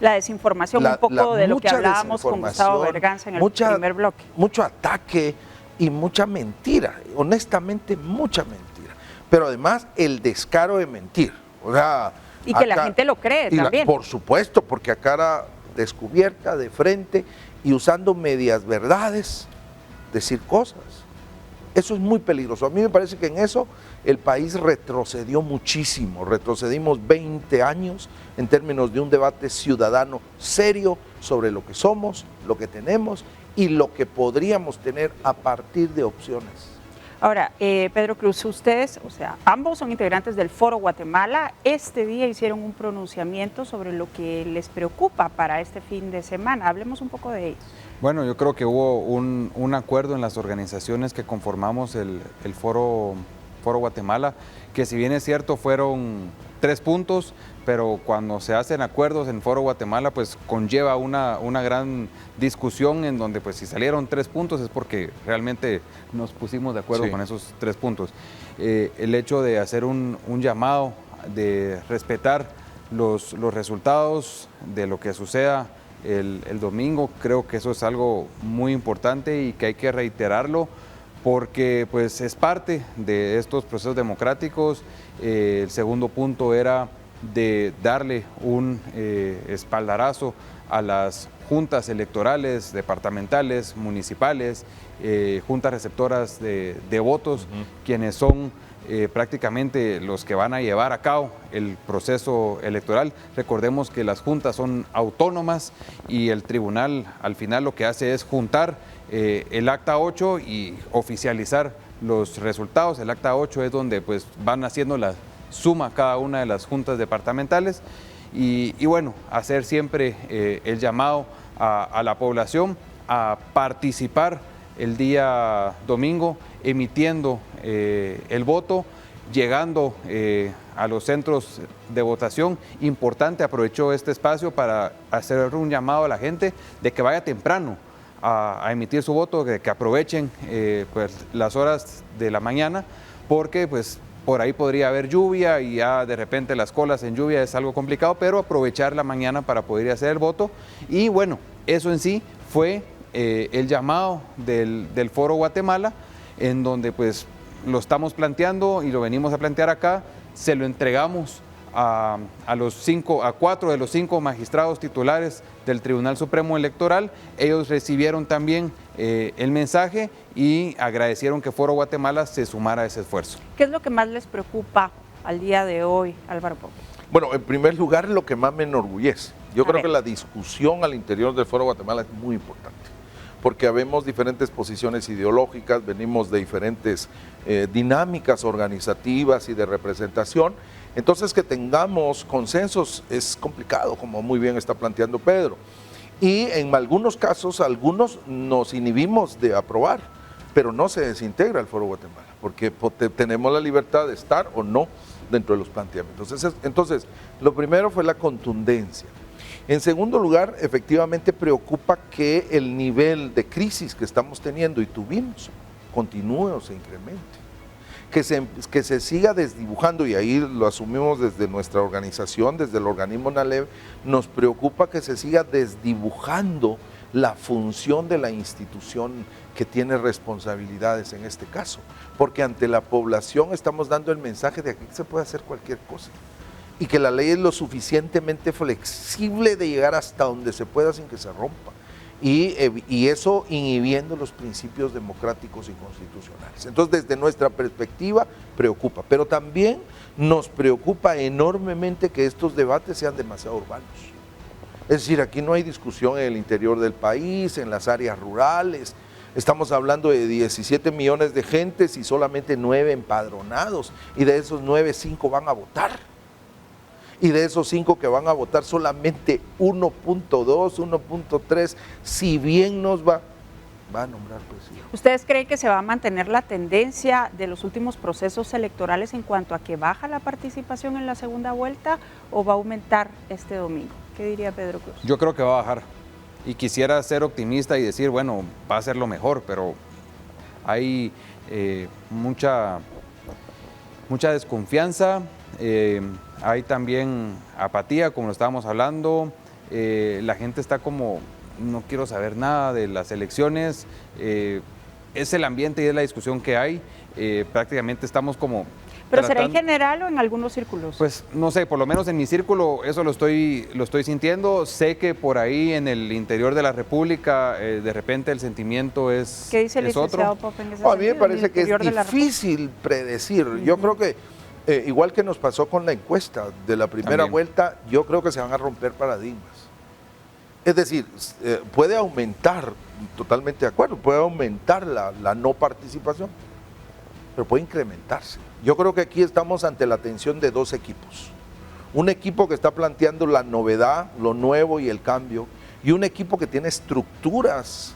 La desinformación, un poco de lo que hablábamos con Gustavo Berganza en el primer bloque. Mucho ataque y mucha mentira, honestamente mucha mentira. Pero además el descaro de mentir. O sea, y que la gente lo cree también. Por supuesto, porque a cara descubierta, de frente, y usando medias verdades, decir cosas. Eso es muy peligroso. A mí me parece que en eso el país retrocedió muchísimo. Retrocedimos 20 años en términos de un debate ciudadano serio sobre lo que somos, lo que tenemos y lo que podríamos tener a partir de opciones. Ahora, Pedro Cruz, ustedes, o sea, ambos son integrantes del Foro Guatemala. Este día hicieron un pronunciamiento sobre lo que les preocupa para este fin de semana. Hablemos un poco de ello. Bueno, yo creo que hubo un acuerdo en las organizaciones que conformamos el Foro Guatemala, que si bien es cierto fueron 3 puntos, pero cuando se hacen acuerdos en Foro Guatemala, pues conlleva una gran discusión en donde pues si salieron 3 puntos es porque realmente nos pusimos de acuerdo con esos 3 puntos. El hecho de hacer un llamado, de respetar los resultados de lo que suceda el domingo, creo que eso es algo muy importante y que hay que reiterarlo, porque pues es parte de estos procesos democráticos. El segundo punto era de darle un espaldarazo a las juntas electorales, departamentales, municipales, juntas receptoras de votos, quienes son prácticamente los que van a llevar a cabo el proceso electoral. Recordemos que las juntas son autónomas y el tribunal al final lo que hace es juntar el acta 8 y oficializar los resultados. El acta 8 es donde pues van haciendo la suma cada una de las juntas departamentales y bueno, hacer siempre el llamado a la población a participar el día domingo, emitiendo el voto, llegando a los centros de votación. Importante, aprovecho este espacio para hacer un llamado a la gente de que vaya temprano a emitir su voto, que aprovechen pues, las horas de la mañana, porque pues por ahí podría haber lluvia y ya de repente las colas en lluvia es algo complicado, pero aprovechar la mañana para poder hacer el voto. Y bueno, eso en sí fue el llamado del Foro Guatemala, en donde pues lo estamos planteando y lo venimos a plantear acá. Se lo entregamos a 4 de los 5 magistrados titulares del Tribunal Supremo Electoral. Ellos recibieron también el mensaje y agradecieron que Foro Guatemala se sumara a ese esfuerzo. ¿Qué es lo que más les preocupa al día de hoy, Álvaro Pop? Bueno, en primer lugar, lo que más me enorgullece Yo creo que la discusión al interior del Foro Guatemala es muy importante, porque habemos diferentes posiciones ideológicas, venimos de diferentes dinámicas organizativas y de representación. Entonces, que tengamos consensos es complicado, como muy bien está planteando Pedro. Y en algunos casos, algunos nos inhibimos de aprobar, pero no se desintegra el Foro Guatemala, porque tenemos la libertad de estar o no dentro de los planteamientos. Entonces, lo primero fue la contundencia. En segundo lugar, efectivamente preocupa que el nivel de crisis que estamos teniendo y tuvimos continúe o se incremente. Que se siga desdibujando, y ahí lo asumimos desde nuestra organización, desde el organismo NALEV, nos preocupa que se siga desdibujando la función de la institución que tiene responsabilidades en este caso, porque ante la población estamos dando el mensaje de que se puede hacer cualquier cosa y que la ley es lo suficientemente flexible de llegar hasta donde se pueda sin que se rompa. Y eso inhibiendo los principios democráticos y constitucionales. Entonces, desde nuestra perspectiva, preocupa, pero también nos preocupa enormemente que estos debates sean demasiado urbanos. Es decir, aquí no hay discusión en el interior del país, en las áreas rurales. Estamos hablando de 17 millones de gentes y solamente 9 empadronados, y de esos 9, 5 van a votar. Y de esos 5 que van a votar, solamente 1.2, 1.3, si bien nos va a nombrar presidente. ¿Ustedes creen que se va a mantener la tendencia de los últimos procesos electorales en cuanto a que baja la participación en la segunda vuelta o va a aumentar este domingo? ¿Qué diría Pedro Cruz? Yo creo que va a bajar. Y quisiera ser optimista y decir, bueno, va a ser lo mejor, pero hay mucha desconfianza. Hay también apatía, como lo estábamos hablando, la gente está como, no quiero saber nada de las elecciones, es el ambiente y es la discusión que hay, prácticamente estamos como... ¿Pero será en general o en algunos círculos? Pues no sé, por lo menos en mi círculo eso lo estoy sintiendo, sé que por ahí en el interior de la República de repente el sentimiento es otro. ¿Qué dice el licenciado Pop en ese sentido? A mí me parece que es difícil predecir, yo creo que igual que nos pasó con la encuesta de la primera vuelta, yo creo que se van a romper paradigmas. Es decir, puede aumentar, totalmente de acuerdo, puede aumentar la no participación, pero puede incrementarse. Yo creo que aquí estamos ante la tensión de dos equipos. Un equipo que está planteando la novedad, lo nuevo y el cambio, y un equipo que tiene estructuras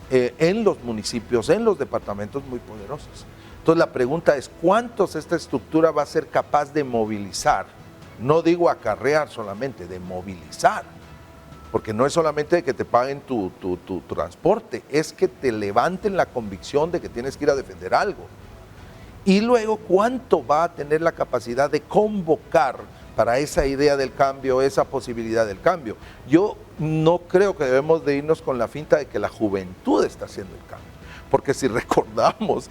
en los municipios, en los departamentos muy poderosas. Entonces la pregunta es, ¿cuántos esta estructura va a ser capaz de movilizar? No digo acarrear solamente, de movilizar. Porque no es solamente que te paguen tu transporte, es que te levanten la convicción de que tienes que ir a defender algo. Y luego, ¿cuánto va a tener la capacidad de convocar para esa idea del cambio, esa posibilidad del cambio? Yo no creo que debemos de irnos con la finta de que la juventud está haciendo el cambio. Porque si recordamos,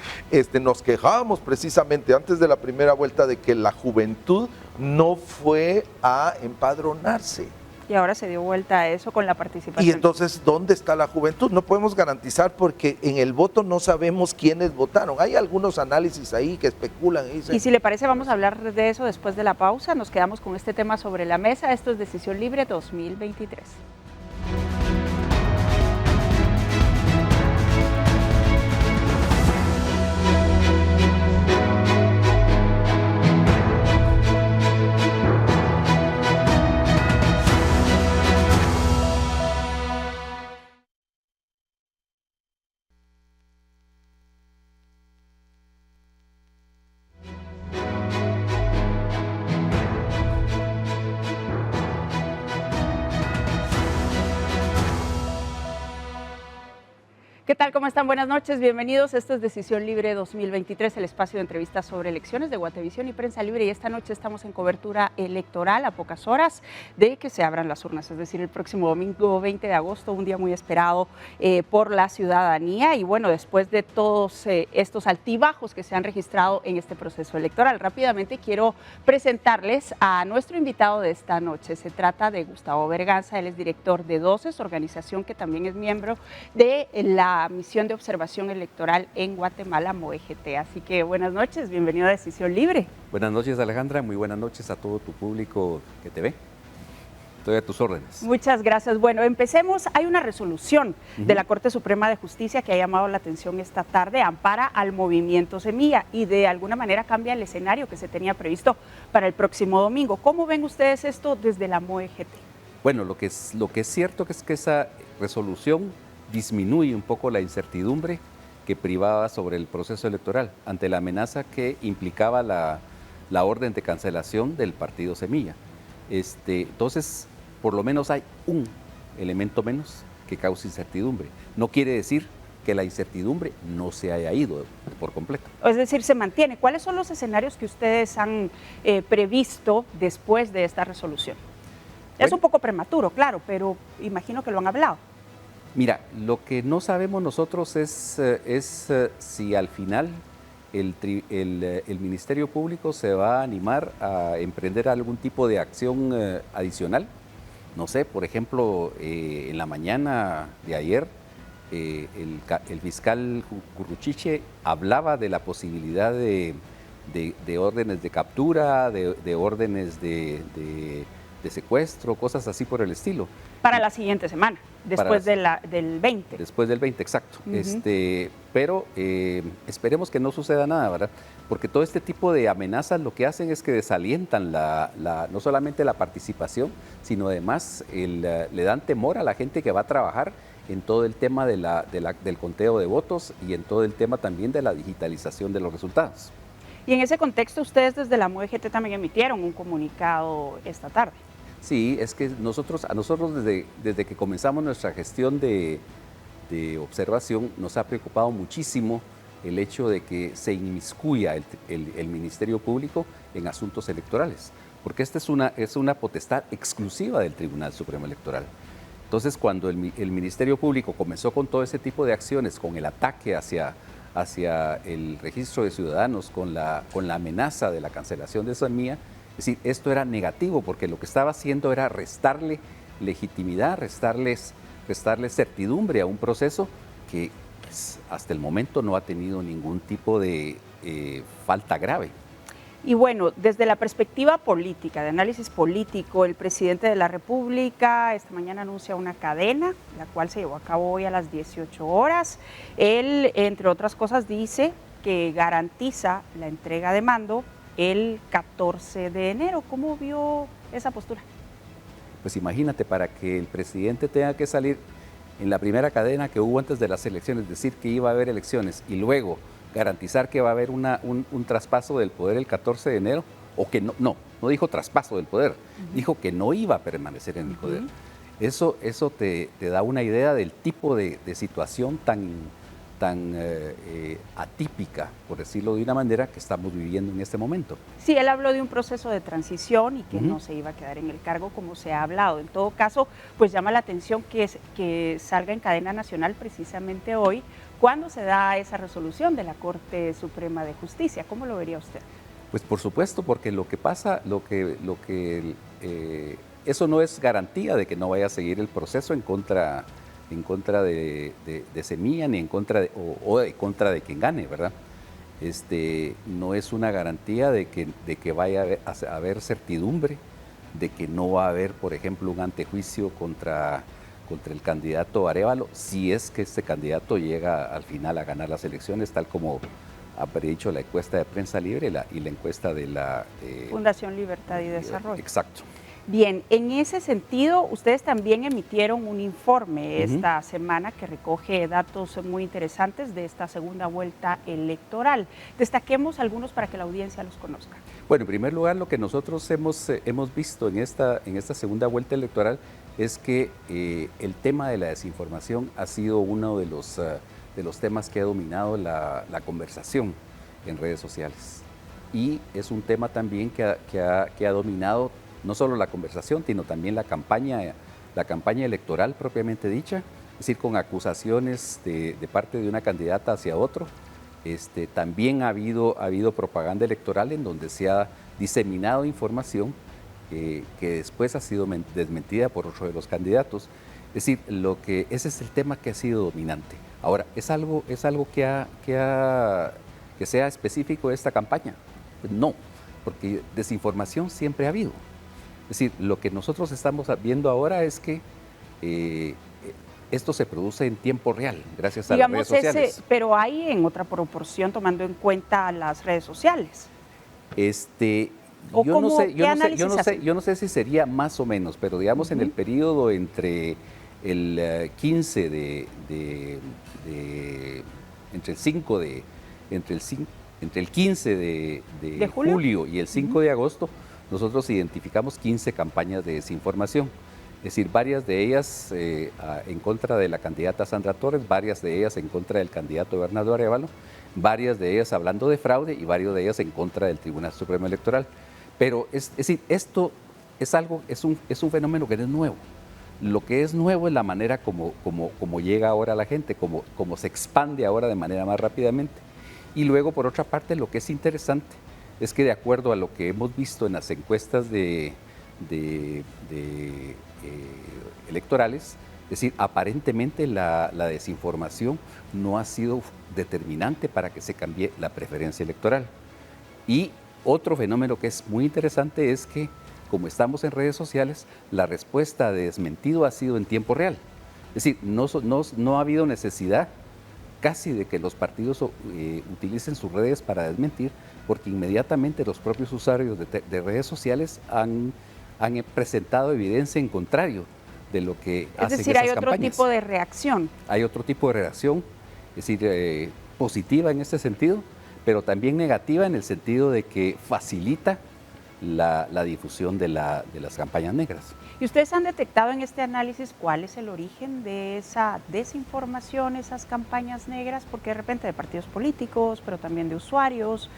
nos quejábamos precisamente antes de la primera vuelta de que la juventud no fue a empadronarse. Y ahora se dio vuelta a eso con la participación. Y entonces, ¿dónde está la juventud? No podemos garantizar porque en el voto no sabemos quiénes votaron. Hay algunos análisis ahí que especulan. Y si le parece, vamos a hablar de eso después de la pausa. Nos quedamos con este tema sobre la mesa. Esto es Decisión Libre 2023. ¿Qué tal? ¿Cómo están? Buenas noches, bienvenidos. Esto es Decisión Libre 2023, el espacio de entrevistas sobre elecciones de Guatevisión y Prensa Libre. Y esta noche estamos en cobertura electoral a pocas horas de que se abran las urnas, es decir, el próximo domingo 20 de agosto, un día muy esperado por la ciudadanía. Y bueno, después de todos estos altibajos que se han registrado en este proceso electoral, rápidamente quiero presentarles a nuestro invitado de esta noche. Se trata de Gustavo Berganza, él es director de DOCES, organización que también es miembro de la Misión de Observación Electoral en Guatemala, MOEGT. Así que buenas noches, bienvenido a Decisión Libre. Buenas noches, Alejandra, muy buenas noches a todo tu público que te ve. Estoy a tus órdenes. Muchas gracias. Bueno, empecemos. Hay una resolución de la Corte Suprema de Justicia que ha llamado la atención esta tarde, ampara al movimiento Semilla y de alguna manera cambia el escenario que se tenía previsto para el próximo domingo. ¿Cómo ven ustedes esto desde la MOEGT? Bueno, lo que es cierto es que esa resolución disminuye un poco la incertidumbre que privaba sobre el proceso electoral ante la amenaza que implicaba la orden de cancelación del partido Semilla. Entonces, por lo menos hay un elemento menos que causa incertidumbre. No quiere decir que la incertidumbre no se haya ido por completo. Es decir, se mantiene. ¿Cuáles son los escenarios que ustedes han previsto después de esta resolución? Bueno, es un poco prematuro, claro, pero imagino que lo han hablado. Mira, lo que no sabemos nosotros es si al final el Ministerio Público se va a animar a emprender algún tipo de acción adicional. No sé, por ejemplo, en la mañana de ayer, el fiscal Curruchiche hablaba de la posibilidad de órdenes de captura, de órdenes de secuestro, cosas así por el estilo. Para la siguiente semana, después del 20. Después del 20, exacto. Pero esperemos que no suceda nada, ¿verdad? Porque todo este tipo de amenazas lo que hacen es que desalientan no solamente la participación, sino además le dan temor a la gente que va a trabajar en todo el tema del conteo de votos y en todo el tema también de la digitalización de los resultados. Y en ese contexto, ustedes desde la MOEGT también emitieron un comunicado esta tarde. Sí, es que a nosotros desde que comenzamos nuestra gestión de observación nos ha preocupado muchísimo el hecho de que se inmiscuya el Ministerio Público en asuntos electorales, porque esta es una potestad exclusiva del Tribunal Supremo Electoral. Entonces, cuando el Ministerio Público comenzó con todo ese tipo de acciones, con el ataque hacia el registro de ciudadanos, con la amenaza de la cancelación de Semilla, es decir, esto era negativo porque lo que estaba haciendo era restarle legitimidad, restarles certidumbre a un proceso que pues, hasta el momento no ha tenido ningún tipo de falta grave. Y bueno, desde la perspectiva política, de análisis político, el presidente de la República esta mañana anuncia una cadena, la cual se llevó a cabo hoy a las 18 horas. Él, entre otras cosas, dice que garantiza la entrega de mando el 14 de enero. ¿Cómo vio esa postura? Pues imagínate, para que el presidente tenga que salir en la primera cadena que hubo antes de las elecciones, decir que iba a haber elecciones y luego garantizar que va a haber un traspaso del poder el 14 de enero, o que no dijo traspaso del poder, dijo que no iba a permanecer en el poder. Eso te da una idea del tipo de situación tan atípica, por decirlo de una manera, que estamos viviendo en este momento. Sí, él habló de un proceso de transición y que no se iba a quedar en el cargo como se ha hablado. En todo caso, pues llama la atención que salga en cadena nacional precisamente hoy, cuando se da esa resolución de la Corte Suprema de Justicia. ¿Cómo lo vería usted? Pues por supuesto, porque lo que pasa, eso no es garantía de que no vaya a seguir el proceso en contra de Semilla, ni en contra de quien gane, ¿verdad? No es una garantía de que vaya a haber certidumbre, de que no va a haber, por ejemplo, un antejuicio contra el candidato Arévalo, si es que este candidato llega al final a ganar las elecciones, tal como ha predicho la encuesta de Prensa Libre y la encuesta de la Fundación Libertad y Desarrollo. Exacto. Bien, en ese sentido, ustedes también emitieron un informe esta semana que recoge datos muy interesantes de esta segunda vuelta electoral. Destaquemos algunos para que la audiencia los conozca. Bueno, en primer lugar, lo que nosotros hemos visto en esta segunda vuelta electoral es que el tema de la desinformación ha sido uno de los temas que ha dominado la conversación en redes sociales. Y es un tema también que ha dominado no solo la conversación, sino también la campaña electoral propiamente dicha, es decir, con acusaciones de parte de una candidata hacia otro. También ha habido propaganda electoral en donde se ha diseminado información que después ha sido desmentida por otro de los candidatos. Es decir, ese es el tema que ha sido dominante. Ahora, ¿es algo que sea específico de esta campaña? No, porque desinformación siempre ha habido. Es decir, lo que nosotros estamos viendo ahora es que esto se produce en tiempo real, gracias a las redes sociales. Pero hay en otra proporción tomando en cuenta las redes sociales. Yo no sé si sería más o menos, pero digamos en el periodo entre el 15 entre el 15 de julio y el 5 de agosto, nosotros identificamos 15 campañas de desinformación. Es decir, varias de ellas en contra de la candidata Sandra Torres, varias de ellas en contra del candidato Bernardo Arévalo, varias de ellas hablando de fraude y varias de ellas en contra del Tribunal Supremo Electoral. Pero es decir, esto es un fenómeno que no es nuevo. Lo que es nuevo es la manera como llega ahora a la gente, como se expande ahora de manera más rápidamente. Y luego, por otra parte, lo que es interesante es que de acuerdo a lo que hemos visto en las encuestas electorales, es decir, aparentemente la desinformación no ha sido determinante para que se cambie la preferencia electoral. Y otro fenómeno que es muy interesante es que, como estamos en redes sociales, la respuesta de desmentido ha sido en tiempo real. Es decir, no ha habido necesidad casi de que los partidos utilicen sus redes para desmentir, porque inmediatamente los propios usuarios de redes sociales han presentado evidencia en contrario de lo que hacen esas campañas. Es decir, hay otro tipo de reacción. Hay otro tipo de reacción, es decir, positiva en este sentido, pero también negativa en el sentido de que facilita la difusión de las campañas negras. ¿Y ustedes han detectado en este análisis cuál es el origen de esa desinformación, esas campañas negras? Porque de repente de partidos políticos, pero también de usuarios.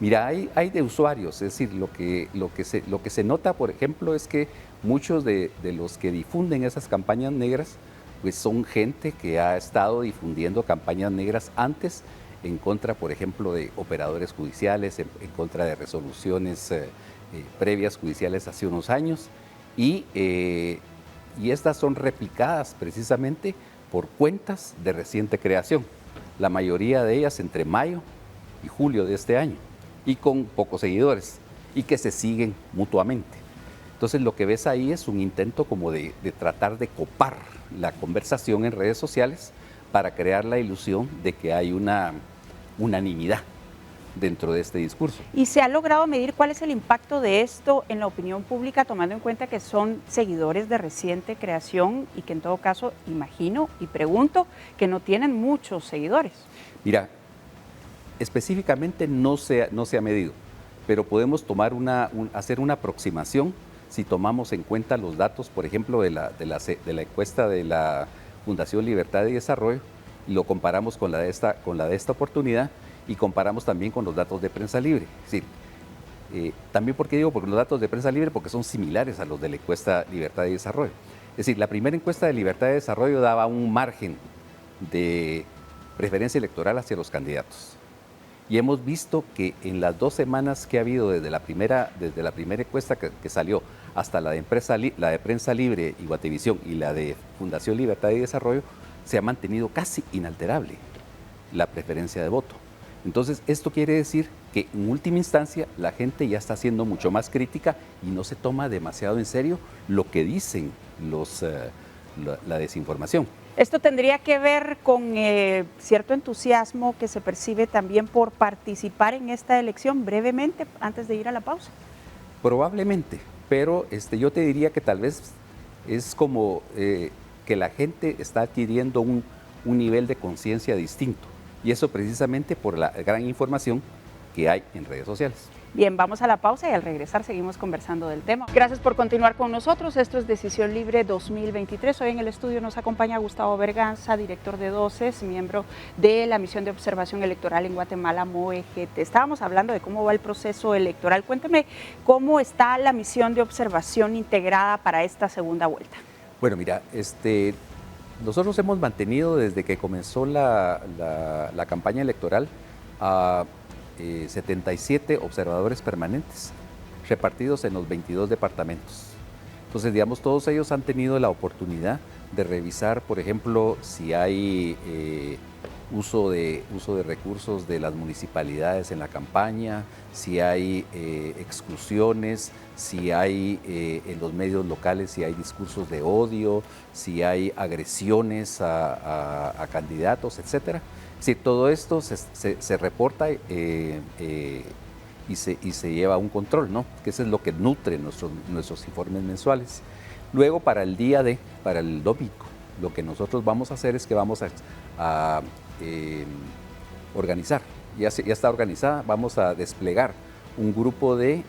Mira, hay de usuarios, es decir, lo que se nota, por ejemplo, es que muchos de los que difunden esas campañas negras, pues son gente que ha estado difundiendo campañas negras antes en contra, por ejemplo, de operadores judiciales, en contra de resoluciones previas judiciales hace unos años, y estas son replicadas precisamente por cuentas de reciente creación, la mayoría de ellas entre mayo y julio de este año, y con pocos seguidores, y que se siguen mutuamente. Entonces lo que ves ahí es un intento como de tratar de copar la conversación en redes sociales para crear la ilusión de que hay una unanimidad dentro de este discurso. ¿Y se ha logrado medir cuál es el impacto de esto en la opinión pública, tomando en cuenta que son seguidores de reciente creación y que en todo caso, imagino y pregunto, que no tienen muchos seguidores? Mira, específicamente no se ha medido, pero podemos hacer una aproximación si tomamos en cuenta los datos, por ejemplo, de la encuesta de la Fundación Libertad y Desarrollo, y lo comparamos con la de esta oportunidad, y comparamos también con los datos de Prensa Libre. Es decir, también, ¿por qué digo? Porque los datos de Prensa Libre, porque son similares a los de la encuesta Libertad y Desarrollo. Es decir, la primera encuesta de Libertad y Desarrollo daba un margen de preferencia electoral hacia los candidatos. Y hemos visto que en las 2 semanas que ha habido desde la primera encuesta que salió hasta la de Prensa Libre y Guatevisión y la de Fundación Libertad y Desarrollo, se ha mantenido casi inalterable la preferencia de voto. Entonces, esto quiere decir que en última instancia la gente ya está siendo mucho más crítica y no se toma demasiado en serio lo que dicen la desinformación. Esto tendría que ver con cierto entusiasmo que se percibe también por participar en esta elección, brevemente, antes de ir a la pausa. Probablemente, pero yo te diría que tal vez es como que la gente está adquiriendo un nivel de conciencia distinto, y eso precisamente por la gran información que hay en redes sociales. Bien, vamos a la pausa y al regresar seguimos conversando del tema. Gracias por continuar con nosotros. Esto es Decisión Libre 2023. Hoy en el estudio nos acompaña Gustavo Berganza, director de DOCES, miembro de la Misión de Observación Electoral en Guatemala, MOEGT. Estábamos hablando de cómo va el proceso electoral. Cuénteme cómo está la misión de observación integrada para esta segunda vuelta. Bueno, mira, nosotros hemos mantenido desde que comenzó la campaña electoral a 77 observadores permanentes repartidos en los 22 departamentos. Entonces, digamos, todos ellos han tenido la oportunidad de revisar, por ejemplo, si hay uso de recursos de las municipalidades en la campaña, si hay exclusiones, si hay en los medios locales, si hay discursos de odio, si hay agresiones a candidatos, etcétera. Si todo esto se reporta y se lleva a un control, ¿no? Que eso es lo que nutre nuestros informes mensuales. Luego, para el domingo, lo que nosotros vamos a hacer es que vamos a organizar, ya está organizada, vamos a desplegar un grupo de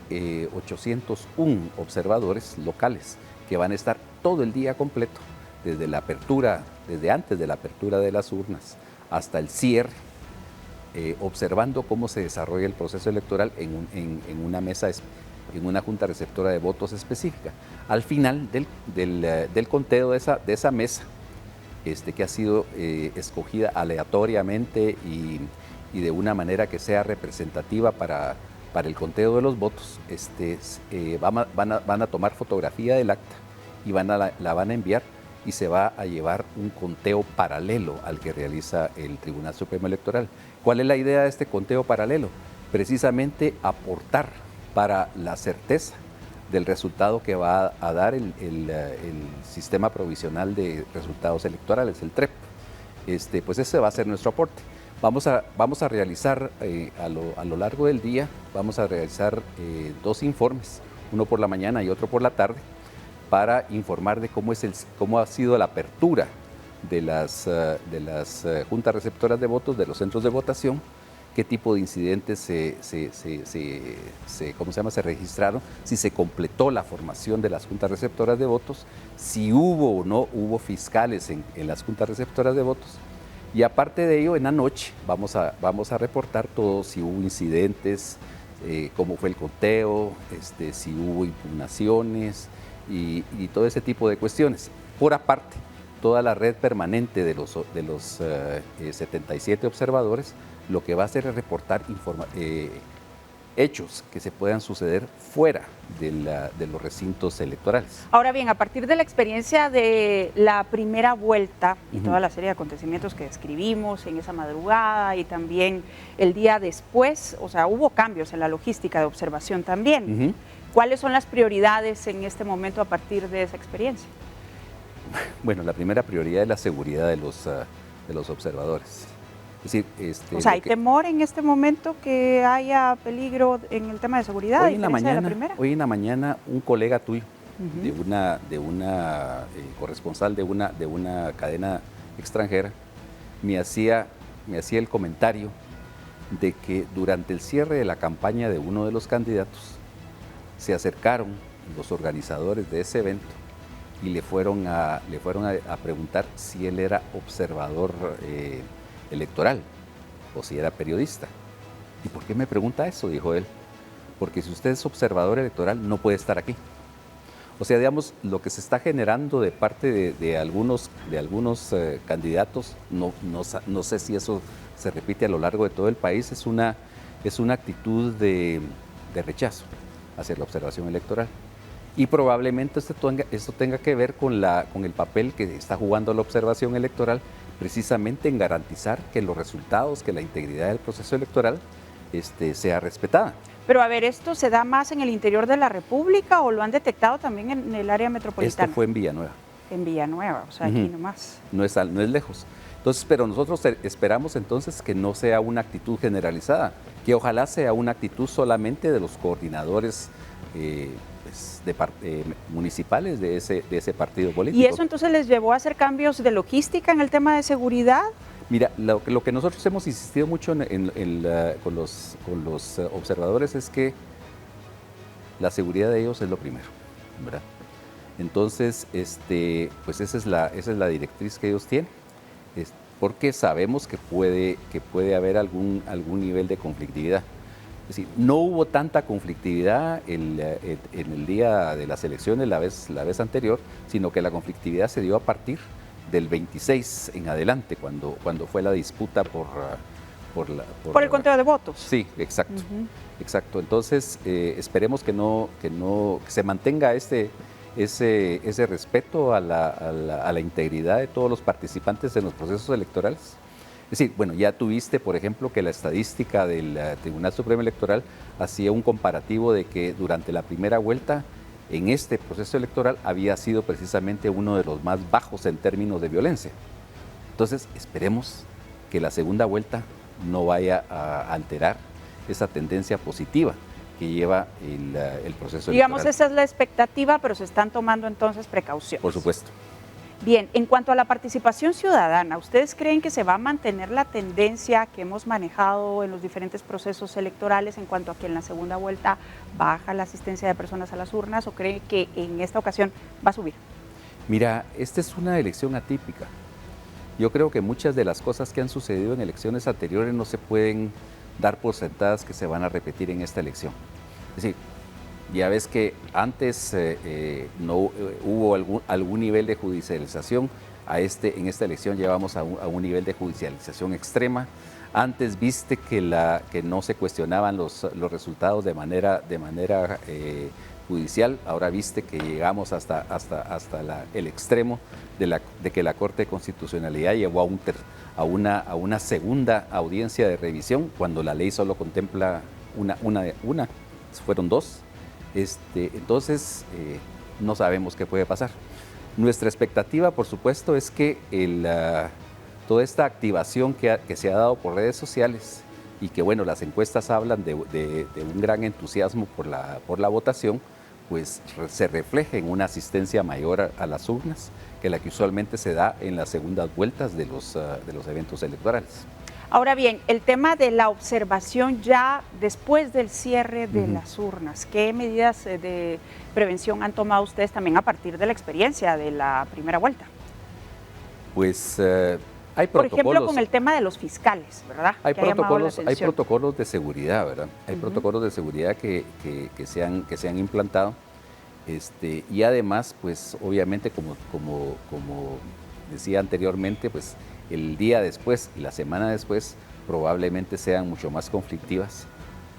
801 observadores locales que van a estar todo el día completo, desde antes de la apertura de las urnas hasta el cierre, observando cómo se desarrolla el proceso electoral en una mesa, en una junta receptora de votos específica. Al final del conteo de esa mesa, que ha sido escogida aleatoriamente y de una manera que sea representativa para el conteo de los votos, van a tomar fotografía del acta y la van a enviar, y se va a llevar un conteo paralelo al que realiza el Tribunal Supremo Electoral. ¿Cuál es la idea de este conteo paralelo? Precisamente aportar para la certeza del resultado que va a dar el Sistema Provisional de Resultados Electorales, el TREP. Pues ese va a ser nuestro aporte. Vamos a realizar a lo largo del día, vamos a realizar 2 informes, uno por la mañana y otro por la tarde, para informar de cómo ha sido la apertura de las juntas receptoras de votos, de los centros de votación, qué tipo de incidentes se registraron, si se completó la formación de las juntas receptoras de votos, si hubo o no hubo fiscales en las juntas receptoras de votos. Y aparte de ello, en la noche vamos a reportar todo, si hubo incidentes, cómo fue el conteo, si hubo impugnaciones y todo ese tipo de cuestiones. Por aparte, toda la red permanente de los 77 observadores lo que va a hacer es reportar hechos que se puedan suceder fuera de los recintos electorales. Ahora bien, a partir de la experiencia de la primera vuelta y toda la serie de acontecimientos que describimos en esa madrugada y también el día después, o sea, hubo cambios en la logística de observación también. ¿Cuáles son las prioridades en este momento a partir de esa experiencia? Bueno, la primera prioridad es la seguridad de los observadores. Es decir, o sea, ¿hay temor en este momento que haya peligro en el tema de seguridad? Hoy en la mañana un colega tuyo, de una corresponsal de una cadena extranjera, me hacía el comentario de que durante el cierre de la campaña de uno de los candidatos se acercaron los organizadores de ese evento y le fueron a preguntar si él era observador electoral o si era periodista. ¿Y por qué me pregunta eso?, dijo él. Porque si usted es observador electoral no puede estar aquí. O sea, digamos, lo que se está generando de parte de algunos candidatos, no sé si eso se repite a lo largo de todo el país, es una actitud de rechazo hacia la observación electoral. Y probablemente esto tenga que ver con el papel que está jugando la observación electoral, precisamente en garantizar que los resultados, que la integridad del proceso electoral sea respetada. Pero a ver, ¿esto se da más en el interior de la República o lo han detectado también en el área metropolitana? Esto fue en Villanueva. En Villanueva, o sea, aquí nomás. No es lejos. Entonces, pero nosotros esperamos entonces que no sea una actitud generalizada, que ojalá sea una actitud solamente de los coordinadores municipales de ese partido político. ¿Y eso entonces les llevó a hacer cambios de logística en el tema de seguridad? Mira, lo que nosotros hemos insistido mucho con los observadores es que la seguridad de ellos es lo primero, ¿verdad? Entonces, pues esa es la directriz que ellos tienen, porque sabemos que puede haber algún nivel de conflictividad. Es decir, no hubo tanta conflictividad en el día de las elecciones la vez anterior, sino que la conflictividad se dio a partir del 26 en adelante, cuando fue la disputa por el conteo de votos. Sí, exacto. Exacto. Entonces, esperemos que se mantenga ese respeto a la integridad de todos los participantes en los procesos electorales. Es decir, bueno, ya tuviste, por ejemplo, que la estadística del Tribunal Supremo Electoral hacía un comparativo de que durante la primera vuelta en este proceso electoral había sido precisamente uno de los más bajos en términos de violencia. Entonces, esperemos que la segunda vuelta no vaya a alterar esa tendencia positiva que lleva el proceso Digamos, electoral. esa es la expectativa, pero se están tomando entonces precauciones. Por supuesto. Bien, en cuanto a la participación ciudadana, ¿ustedes creen que se va a mantener la tendencia que hemos manejado en los diferentes procesos electorales en cuanto a que en la segunda vuelta baja la asistencia de personas a las urnas o creen que en esta ocasión va a subir? Mira, esta es una elección atípica. Yo creo que muchas de las cosas que han sucedido en elecciones anteriores no se pueden dar por sentadas que se van a repetir en esta elección. Es decir, ya ves que antes no hubo algún nivel de judicialización, en esta elección llevamos a un nivel de judicialización extrema. Antes viste que no se cuestionaban los resultados de manera judicial, ahora viste que llegamos hasta el extremo de que la Corte de Constitucionalidad llevó a una segunda audiencia de revisión cuando la ley solo contempla una, fueron dos. Entonces, no sabemos qué puede pasar. Nuestra expectativa, por supuesto, es que toda esta activación que se ha dado por redes sociales y que, bueno, las encuestas hablan de un gran entusiasmo por la votación, pues se refleje en una asistencia mayor a las urnas que la que usualmente se da en las segundas vueltas de los eventos electorales. Ahora bien, el tema de la observación ya después del cierre de las urnas, ¿qué medidas de prevención han tomado ustedes también a partir de la experiencia de la primera vuelta? Pues hay protocolos. Por ejemplo, con el tema de los fiscales, ¿verdad? Hay protocolos de seguridad, ¿verdad? Hay protocolos de seguridad que se han implantado. Y además, pues obviamente, como decía anteriormente, pues el día después y la semana después probablemente sean mucho más conflictivas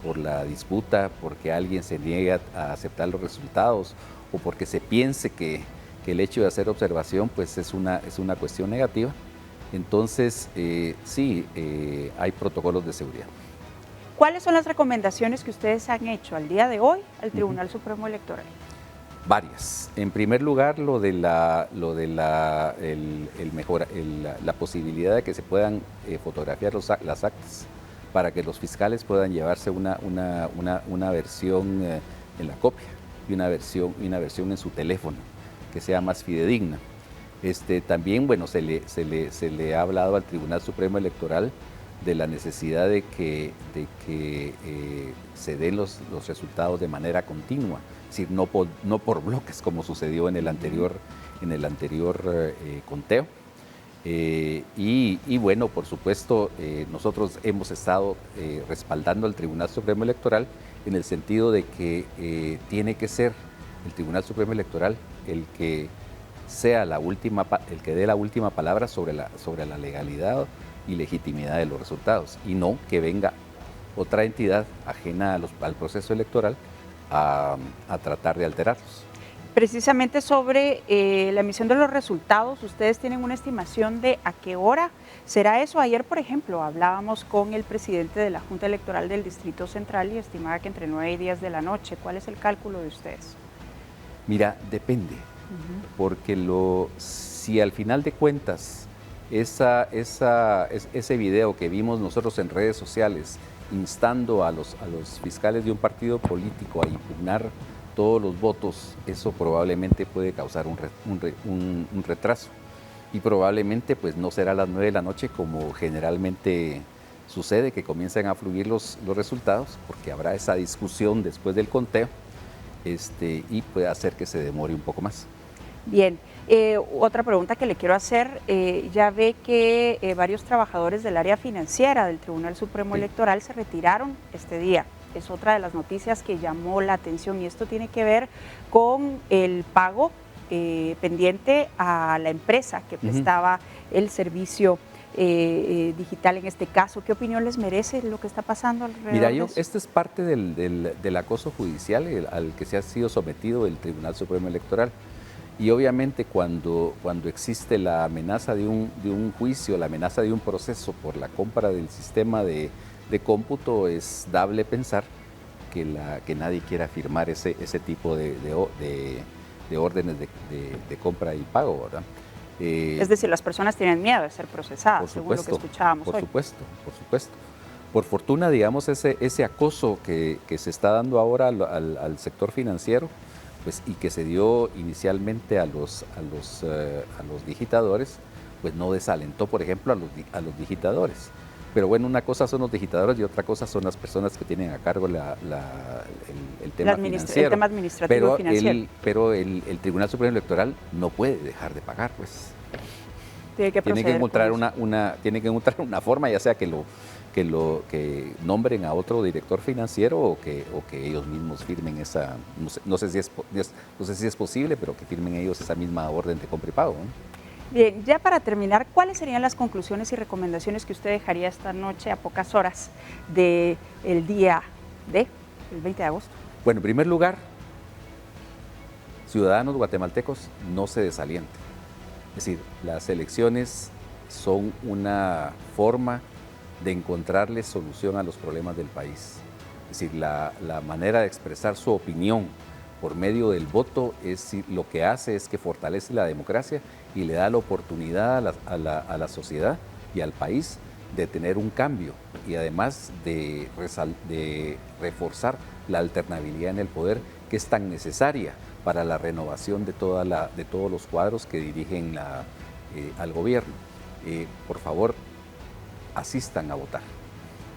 por la disputa, porque alguien se niega a aceptar los resultados o porque se piense que el hecho de hacer observación pues es una cuestión negativa. Entonces, sí, hay protocolos de seguridad. ¿Cuáles son las recomendaciones que ustedes han hecho al día de hoy al Tribunal Supremo Electoral? Varias. En primer lugar, la posibilidad de que se puedan fotografiar las actas para que los fiscales puedan llevarse una versión en la copia y una versión en su teléfono que sea más fidedigna. También, bueno, se le ha hablado al Tribunal Supremo Electoral de la necesidad de que se den los resultados de manera continua, es decir, no por bloques como sucedió en el anterior conteo. Y bueno, por supuesto, nosotros hemos estado respaldando al Tribunal Supremo Electoral en el sentido de que tiene que ser el Tribunal Supremo Electoral el que sea el que dé la última palabra sobre la legalidad y legitimidad de los resultados, y no que venga otra entidad ajena al proceso electoral a tratar de alterarlos. Precisamente sobre la emisión de los resultados, ¿ustedes tienen una estimación de a qué hora será eso? Ayer, por ejemplo, hablábamos con el presidente de la Junta Electoral del Distrito Central y estimaba que entre 9 y 10 de la noche. ¿Cuál es el cálculo de ustedes? Mira, depende, porque si al final de cuentas ese video que vimos nosotros en redes sociales instando a los fiscales de un partido político a impugnar todos los votos, eso probablemente puede causar un retraso y probablemente pues no será a las 9 de la noche como generalmente sucede, que comienzan a fluir los resultados, porque habrá esa discusión después del conteo y puede hacer que se demore un poco más. Bien, otra pregunta que le quiero hacer, ya ve que varios trabajadores del área financiera del Tribunal Supremo Electoral se retiraron este día. Es otra de las noticias que llamó la atención y esto tiene que ver con el pago pendiente a la empresa que prestaba el servicio digital en este caso. ¿Qué opinión les merece lo que está pasando alrededor de eso? Esto es parte del acoso judicial al que se ha sido sometido el Tribunal Supremo Electoral. Y obviamente cuando existe la amenaza de un juicio, la amenaza de un proceso por la compra del sistema de cómputo, es dable pensar que nadie quiera firmar ese tipo de órdenes de compra y pago, ¿verdad? Es decir, las personas tienen miedo de ser procesadas, según lo que escuchábamos hoy. Por supuesto. Por fortuna, digamos, ese acoso que se está dando ahora al sector financiero, pues, y que se dio inicialmente a los digitadores, pues no desalentó, por ejemplo, a los digitadores. Pero bueno, una cosa son los digitadores y otra cosa son las personas que tienen a cargo el tema financiero. El tema administrativo financiero. Pero el Tribunal Supremo Electoral no puede dejar de pagar, pues. Tiene que encontrar una forma, ya sea que nombren a otro director financiero o que ellos mismos firmen esa, no sé si es posible, pero que firmen ellos esa misma orden de compra y pago, ¿no? Bien, ya para terminar, ¿cuáles serían las conclusiones y recomendaciones que usted dejaría esta noche a pocas horas del día del 20 de agosto? Bueno, en primer lugar, ciudadanos guatemaltecos, no se desalienten. Es decir, las elecciones son una forma de encontrarle solución a los problemas del país. Es decir, la manera de expresar su opinión por medio del voto lo que hace es que fortalece la democracia y le da la oportunidad a la sociedad y al país de tener un cambio y además de reforzar la alternabilidad en el poder, que es tan necesaria para la renovación de todos los cuadros que dirigen al gobierno. Por favor, asistan a votar.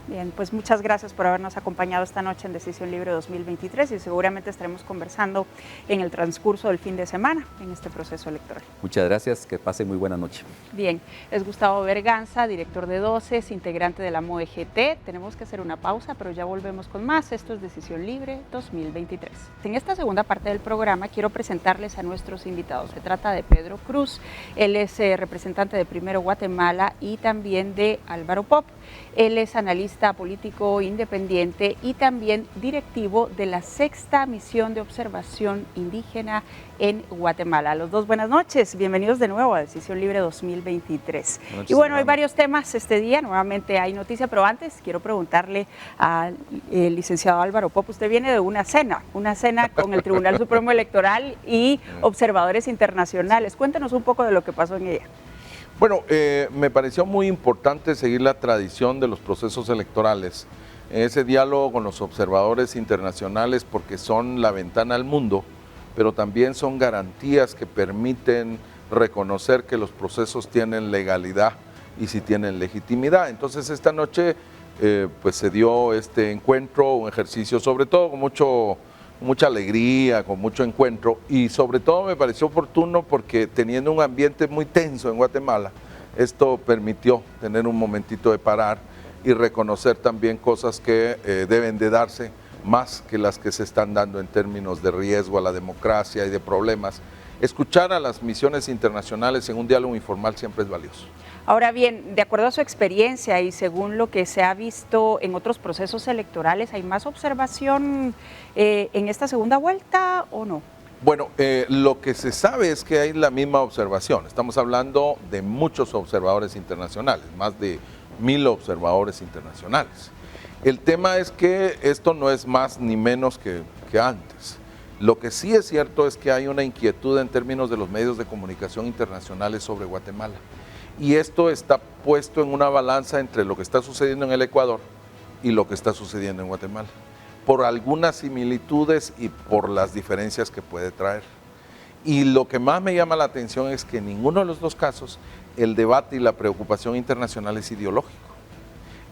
Bien, pues muchas gracias por habernos acompañado esta noche en Decisión Libre 2023 y seguramente estaremos conversando en el transcurso del fin de semana en este proceso electoral. Muchas gracias, que pasen muy buena noche. Bien, es Gustavo Berganza, director de DOCES, integrante de la MOEGT. Tenemos que hacer una pausa, pero ya volvemos con más. Esto es Decisión Libre 2023. En esta segunda parte del programa quiero presentarles a nuestros invitados. Se trata de Pedro Cruz, él es representante de Primero Guatemala y también de Álvaro Pop. Él es analista político independiente y también directivo de la 6ª Misión de Observación Indígena en Guatemala. A los dos, buenas noches, bienvenidos de nuevo a Decisión Libre 2023. Y bueno, hay varios temas este día, nuevamente hay noticia, pero antes quiero preguntarle al licenciado Álvaro Pop, usted viene de una cena con el Tribunal Supremo Electoral y observadores internacionales. Cuéntenos un poco de lo que pasó en ella. Bueno, me pareció muy importante seguir la tradición de los procesos electorales, ese diálogo con los observadores internacionales, porque son la ventana al mundo, pero también son garantías que permiten reconocer que los procesos tienen legalidad y si tienen legitimidad. Entonces esta noche pues se dio este encuentro, un ejercicio sobre todo con mucha alegría, con mucho encuentro, y sobre todo me pareció oportuno porque teniendo un ambiente muy tenso en Guatemala, esto permitió tener un momentito de parar y reconocer también cosas que deben de darse más que las que se están dando en términos de riesgo a la democracia y de problemas. Escuchar a las misiones internacionales en un diálogo informal siempre es valioso. Ahora bien, de acuerdo a su experiencia y según lo que se ha visto en otros procesos electorales, ¿hay más observación en esta segunda vuelta o no? Bueno, lo que se sabe es que hay la misma observación. Estamos hablando de muchos observadores internacionales, más de 1000 observadores internacionales. El tema es que esto no es más ni menos que antes. Lo que sí es cierto es que hay una inquietud en términos de los medios de comunicación internacionales sobre Guatemala. Y esto está puesto en una balanza entre lo que está sucediendo en el Ecuador y lo que está sucediendo en Guatemala, por algunas similitudes y por las diferencias que puede traer. Y lo que más me llama la atención es que en ninguno de los dos casos el debate y la preocupación internacional es ideológico.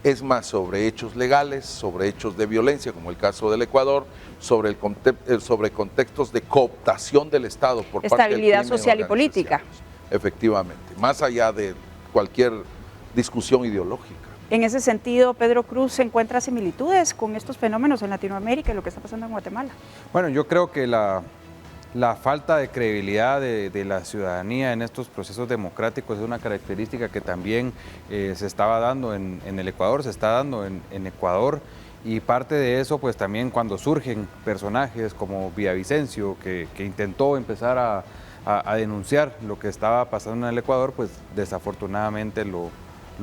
Es más sobre hechos legales, sobre hechos de violencia, como el caso del Ecuador, sobre contextos de cooptación del Estado por parte del estabilidad social y política. Efectivamente, más allá de cualquier discusión ideológica. En ese sentido, Pedro Cruz, ¿se encuentra similitudes con estos fenómenos en Latinoamérica y lo que está pasando en Guatemala? Bueno, yo creo que la falta de credibilidad de la ciudadanía en estos procesos democráticos es una característica que también se estaba dando en el Ecuador, se está dando en Ecuador, y parte de eso pues también cuando surgen personajes como Villavicencio, que intentó empezar a a denunciar lo que estaba pasando en el Ecuador, pues desafortunadamente lo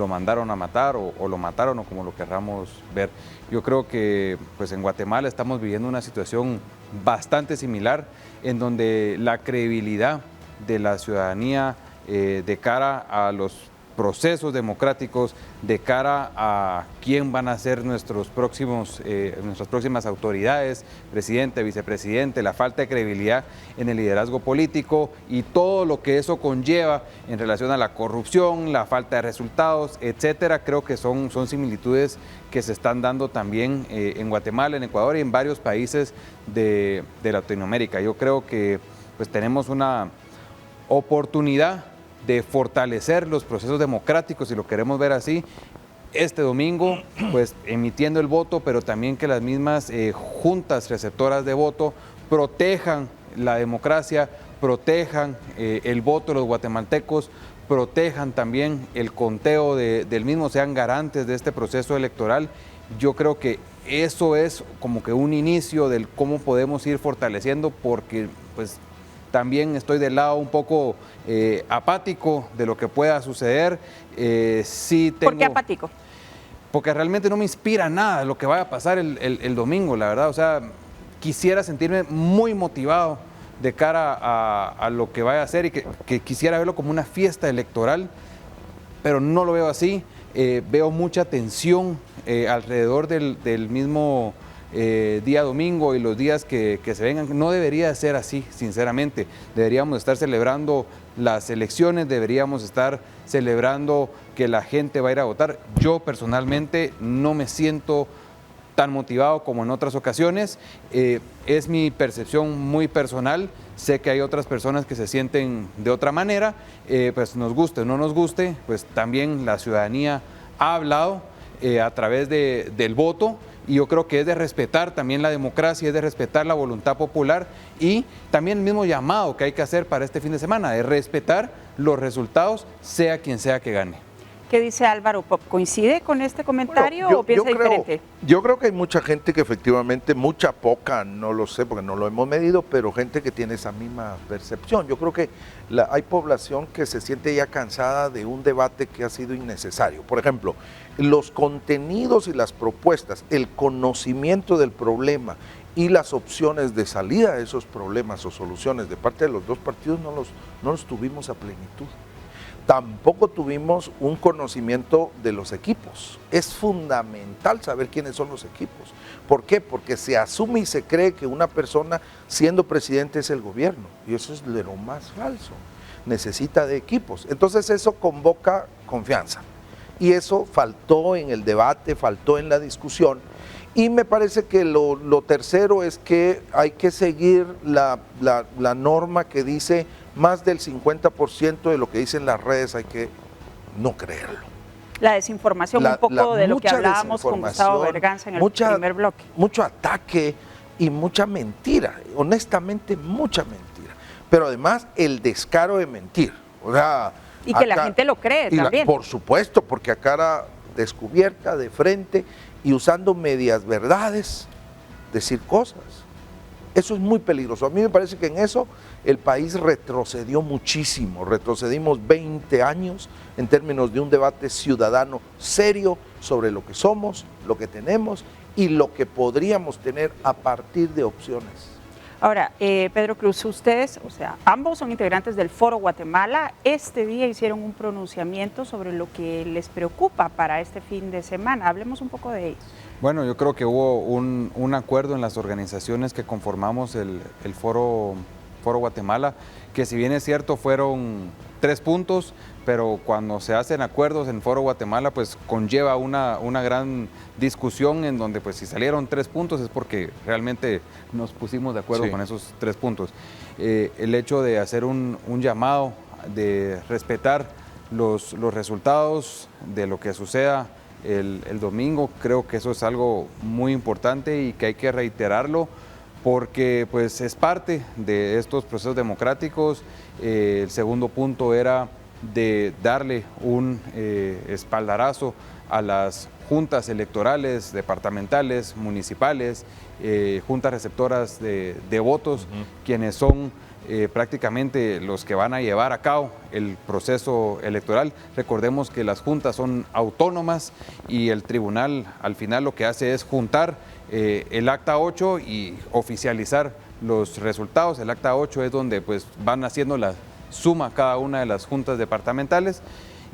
mandaron a matar o lo mataron, o como lo querramos ver. Yo creo que pues en Guatemala estamos viviendo una situación bastante similar, en donde la credibilidad de la ciudadanía de cara a los procesos democráticos, de cara a quién van a ser nuestras próximas autoridades, presidente, vicepresidente, la falta de credibilidad en el liderazgo político y todo lo que eso conlleva en relación a la corrupción, la falta de resultados, etcétera. Creo que son similitudes que se están dando también en Guatemala, en Ecuador y en varios países de Latinoamérica. Yo creo que pues tenemos una oportunidad de fortalecer los procesos democráticos, si lo queremos ver así, este domingo, pues emitiendo el voto, pero también que las mismas juntas receptoras de voto protejan la democracia, protejan el voto de los guatemaltecos, protejan también el conteo del mismo, sean garantes de este proceso electoral. Yo creo que eso es como que un inicio del cómo podemos ir fortaleciendo, porque pues también estoy del lado un poco apático de lo que pueda suceder. ¿Por qué apático? Porque realmente no me inspira nada lo que vaya a pasar el domingo, la verdad. O sea, quisiera sentirme muy motivado de cara a lo que vaya a hacer y que quisiera verlo como una fiesta electoral, pero no lo veo así. Veo mucha tensión alrededor del mismo día domingo y los días que se vengan. No debería ser así, sinceramente. Deberíamos estar celebrando las elecciones, deberíamos estar celebrando que la gente va a ir a votar. Yo personalmente no me siento tan motivado como en otras ocasiones. Es mi percepción muy personal. Sé que hay otras personas que se sienten de otra manera. Pues nos guste o no nos guste, pues también la ciudadanía ha hablado a través del voto. Y yo creo que es de respetar también la democracia, es de respetar la voluntad popular y también el mismo llamado que hay que hacer para este fin de semana, de respetar los resultados, sea quien sea que gane. ¿Qué dice Álvaro Pop? ¿Coincide con este comentario o piensa diferente? Yo creo que hay mucha gente que efectivamente, poca, no lo sé porque no lo hemos medido, pero gente que tiene esa misma percepción. Yo creo que hay población que se siente ya cansada de un debate que ha sido innecesario. Por ejemplo, los contenidos y las propuestas, el conocimiento del problema y las opciones de salida de esos problemas o soluciones de parte de los dos partidos no los tuvimos a plenitud. Tampoco tuvimos un conocimiento de los equipos. Es fundamental saber quiénes son los equipos. ¿Por qué? Porque se asume y se cree que una persona siendo presidente es el gobierno. Y eso es de lo más falso. Necesita de equipos. Entonces eso convoca confianza. Y eso faltó en el debate, faltó en la discusión. Y me parece que lo tercero es que hay que seguir la norma que dice más del 50% de lo que dicen las redes hay que no creerlo. La desinformación, un poco de lo que hablábamos con Gustavo Berganza en el primer bloque. Mucho ataque y mucha mentira, honestamente mucha mentira. Pero además el descaro de mentir. O sea, y que la gente lo cree también. Por supuesto, porque a cara descubierta, de frente y usando medias verdades, decir cosas. Eso es muy peligroso. A mí me parece que en eso el país retrocedió muchísimo. Retrocedimos 20 años en términos de un debate ciudadano serio sobre lo que somos, lo que tenemos y lo que podríamos tener a partir de opciones. Ahora, Pedro Cruz, ustedes, o sea, ambos son integrantes del Foro Guatemala. Este día hicieron un pronunciamiento sobre lo que les preocupa para este fin de semana. Hablemos un poco de ello. Bueno, yo creo que hubo un acuerdo en las organizaciones que conformamos el Foro Guatemala, que si bien es cierto fueron 3 puntos, pero cuando se hacen acuerdos en Foro Guatemala, pues conlleva una gran discusión en donde pues si salieron 3 puntos es porque realmente nos pusimos de acuerdo con esos 3 puntos. El hecho de hacer un llamado, de respetar los resultados de lo que suceda el domingo, creo que eso es algo muy importante y que hay que reiterarlo, porque pues es parte de estos procesos democráticos. El segundo punto era de darle un espaldarazo a las juntas electorales, departamentales, municipales, juntas receptoras de votos, quienes son prácticamente los que van a llevar a cabo el proceso electoral. Recordemos que las juntas son autónomas y el tribunal al final lo que hace es juntar el acta 8 y oficializar los resultados. El acta 8 es donde pues van haciendo la suma cada una de las juntas departamentales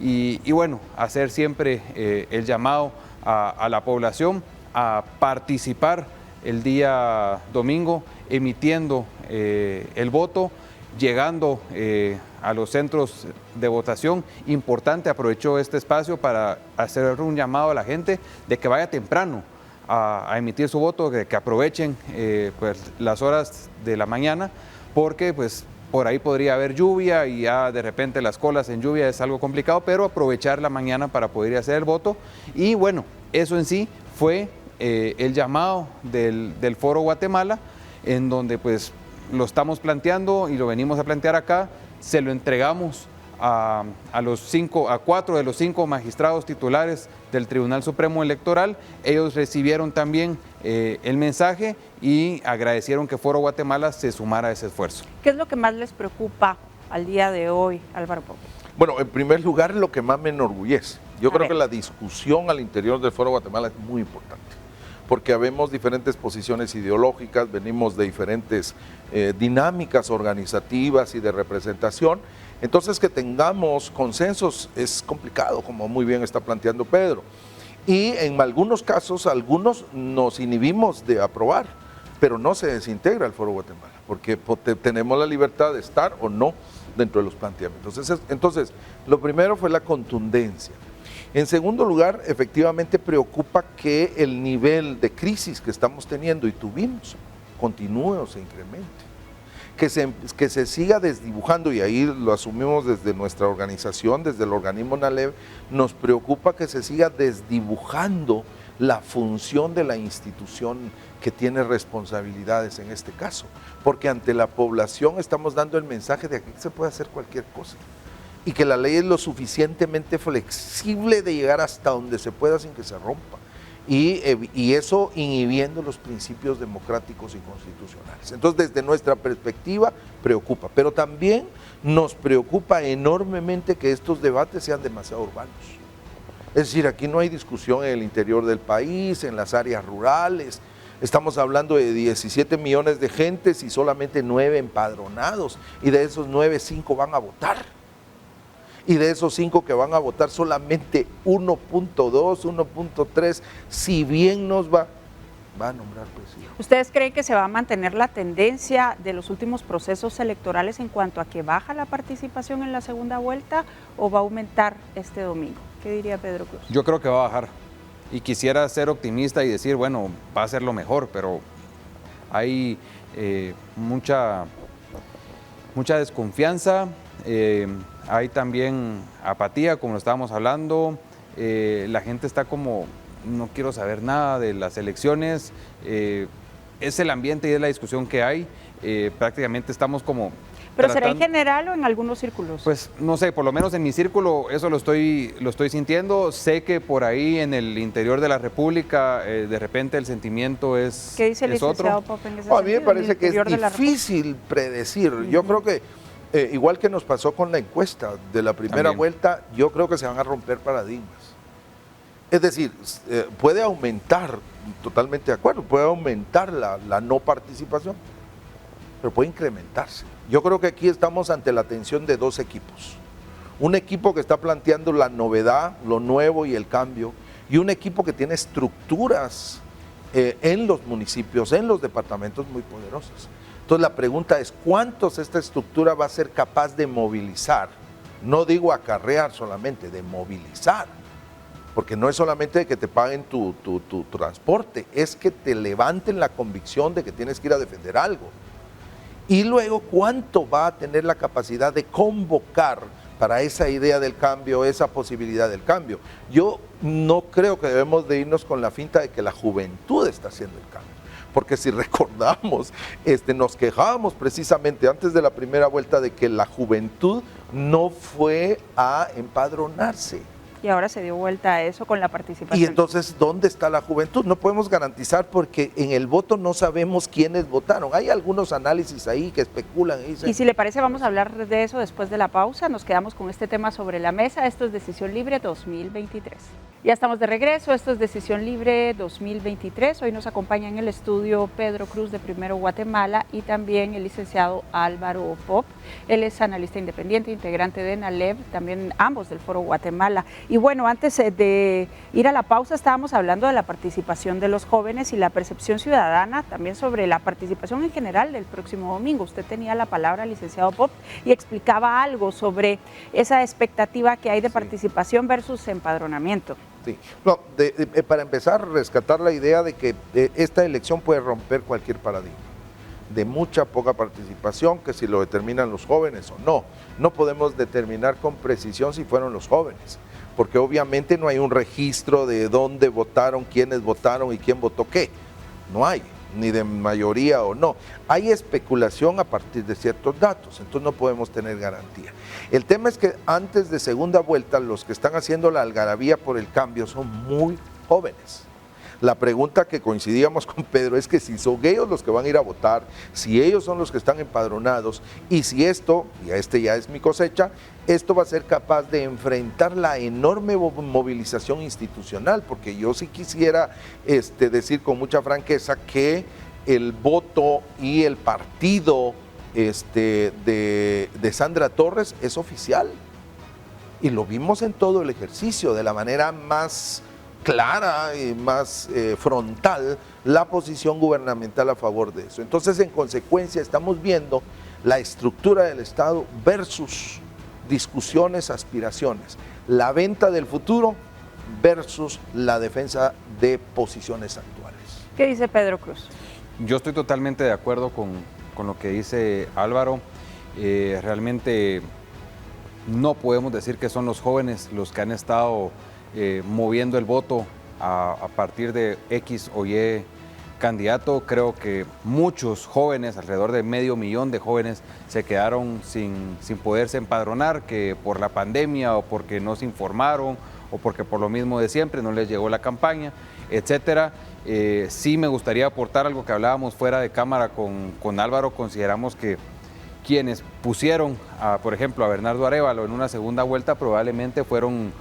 y bueno, hacer siempre el llamado a la población a participar el día domingo, emitiendo el voto, llegando a los centros de votación. Importante, aprovecho este espacio para hacer un llamado a la gente de que vaya temprano a emitir su voto, que aprovechen pues, las horas de la mañana, porque pues por ahí podría haber lluvia y ya de repente las colas en lluvia es algo complicado, pero aprovechar la mañana para poder ir a hacer el voto. Y bueno, eso en sí fue el llamado del Foro Guatemala, en donde pues lo estamos planteando y lo venimos a plantear acá. Se lo entregamos a 4 de los 5 magistrados titulares del Tribunal Supremo Electoral. Ellos recibieron también el mensaje y agradecieron que Foro Guatemala se sumara a ese esfuerzo. ¿Qué es lo que más les preocupa al día de hoy, Álvaro Pope? Bueno, en primer lugar, lo que más me enorgullece. Yo creo que la discusión al interior del Foro Guatemala es muy importante, porque habemos diferentes posiciones ideológicas, venimos de diferentes dinámicas organizativas y de representación. Entonces, que tengamos consensos es complicado, como muy bien está planteando Pedro. Y en algunos casos, algunos nos inhibimos de aprobar, pero no se desintegra el Foro Guatemala, porque tenemos la libertad de estar o no dentro de los planteamientos. Entonces, lo primero fue la contundencia. En segundo lugar, efectivamente preocupa que el nivel de crisis que estamos teniendo y tuvimos continúe o se incremente. Que se siga desdibujando, y ahí lo asumimos desde nuestra organización, desde el organismo NALEV, nos preocupa que se siga desdibujando la función de la institución que tiene responsabilidades en este caso, porque ante la población estamos dando el mensaje de que aquí se puede hacer cualquier cosa y que la ley es lo suficientemente flexible de llegar hasta donde se pueda sin que se rompa. Y eso inhibiendo los principios democráticos y constitucionales. Entonces, desde nuestra perspectiva, preocupa, pero también nos preocupa enormemente que estos debates sean demasiado urbanos. Es decir, aquí no hay discusión en el interior del país, en las áreas rurales. Estamos hablando de 17 millones de gentes y solamente 9 empadronados, y de esos 9, 5 van a votar. Y de esos 5 que van a votar, solamente 1.2, 1.3, si bien nos va a nombrar presidente. ¿Ustedes creen que se va a mantener la tendencia de los últimos procesos electorales en cuanto a que baja la participación en la segunda vuelta o va a aumentar este domingo? ¿Qué diría Pedro Cruz? Yo creo que va a bajar. Y quisiera ser optimista y decir, bueno, va a ser lo mejor, pero hay mucha desconfianza. Hay también apatía, como lo estábamos hablando. La gente está como, no quiero saber nada de las elecciones. Es el ambiente y es la discusión que hay. Prácticamente estamos como... ¿Pero será en general o en algunos círculos? Pues no sé, por lo menos en mi círculo eso lo estoy sintiendo. Sé que por ahí en el interior de la República de repente el sentimiento es ¿Qué dice el licenciado Pope en ese sentido? A mí me parece que es difícil predecir. Yo creo que igual que nos pasó con la encuesta de la primera vuelta, yo creo que se van a romper paradigmas. Es decir, puede aumentar, totalmente de acuerdo, puede aumentar la no participación, pero puede incrementarse. Yo creo que aquí estamos ante la tensión de 2 equipos. Un equipo que está planteando la novedad, lo nuevo y el cambio, y un equipo que tiene estructuras en los municipios, en los departamentos muy poderosas. Entonces la pregunta es, ¿cuántos esta estructura va a ser capaz de movilizar? No digo acarrear solamente, de movilizar. Porque no es solamente de que te paguen tu transporte, es que te levanten la convicción de que tienes que ir a defender algo. Y luego, ¿cuánto va a tener la capacidad de convocar para esa idea del cambio, esa posibilidad del cambio? Yo no creo que debemos de irnos con la finta de que la juventud está haciendo el cambio. Porque si recordamos, nos quejábamos precisamente antes de la primera vuelta de que la juventud no fue a empadronarse. Y ahora se dio vuelta a eso con la participación. Y entonces, ¿dónde está la juventud? No podemos garantizar porque en el voto no sabemos quiénes votaron. Hay algunos análisis ahí que especulan. Y si le parece, vamos a hablar de eso después de la pausa. Nos quedamos con este tema sobre la mesa. Esto es Decisión Libre 2023. Ya estamos de regreso, esto es Decisión Libre 2023. Hoy nos acompaña en el estudio Pedro Cruz de Primero Guatemala y también el licenciado Álvaro Pop. Él es analista independiente, integrante de NALEV, también ambos del Foro Guatemala. Y bueno, antes de ir a la pausa estábamos hablando de la participación de los jóvenes y la percepción ciudadana, también sobre la participación en general del próximo domingo. Usted tenía la palabra, licenciado Pop, y explicaba algo sobre esa expectativa que hay de participación versus empadronamiento. Sí. No, para empezar, rescatar la idea de que esta elección puede romper cualquier paradigma, de mucha poca participación, que si lo determinan los jóvenes o no. No podemos determinar con precisión si fueron los jóvenes, porque obviamente no hay un registro de dónde votaron, quiénes votaron y quién votó qué. No hay, ni de mayoría o no. Hay especulación a partir de ciertos datos, entonces no podemos tener garantía. El tema es que antes de segunda vuelta, los que están haciendo la algarabía por el cambio son muy jóvenes. La pregunta que coincidíamos con Pedro es que si son ellos los que van a ir a votar, si ellos son los que están empadronados, y si esto, y este ya es mi cosecha, esto va a ser capaz de enfrentar la enorme movilización institucional, porque yo sí quisiera decir con mucha franqueza que el voto y el partido de Sandra Torres es oficial, y lo vimos en todo el ejercicio de la manera más clara y más frontal la posición gubernamental a favor de eso. Entonces, en consecuencia, estamos viendo la estructura del Estado versus discusiones, aspiraciones, la venta del futuro versus la defensa de posiciones actuales. ¿Qué dice Pedro Cruz? Yo estoy totalmente de acuerdo con lo que dice Álvaro. Realmente no podemos decir que son los jóvenes los que han estado moviendo el voto a partir de X o Y candidato. Creo que muchos jóvenes, alrededor de 500,000 de jóvenes, se quedaron sin poderse empadronar, que por la pandemia o porque no se informaron o porque por lo mismo de siempre no les llegó la campaña, etcétera. Sí me gustaría aportar algo que hablábamos fuera de cámara con Álvaro. Consideramos que quienes pusieron, por ejemplo, a Bernardo Arévalo en una segunda vuelta probablemente fueron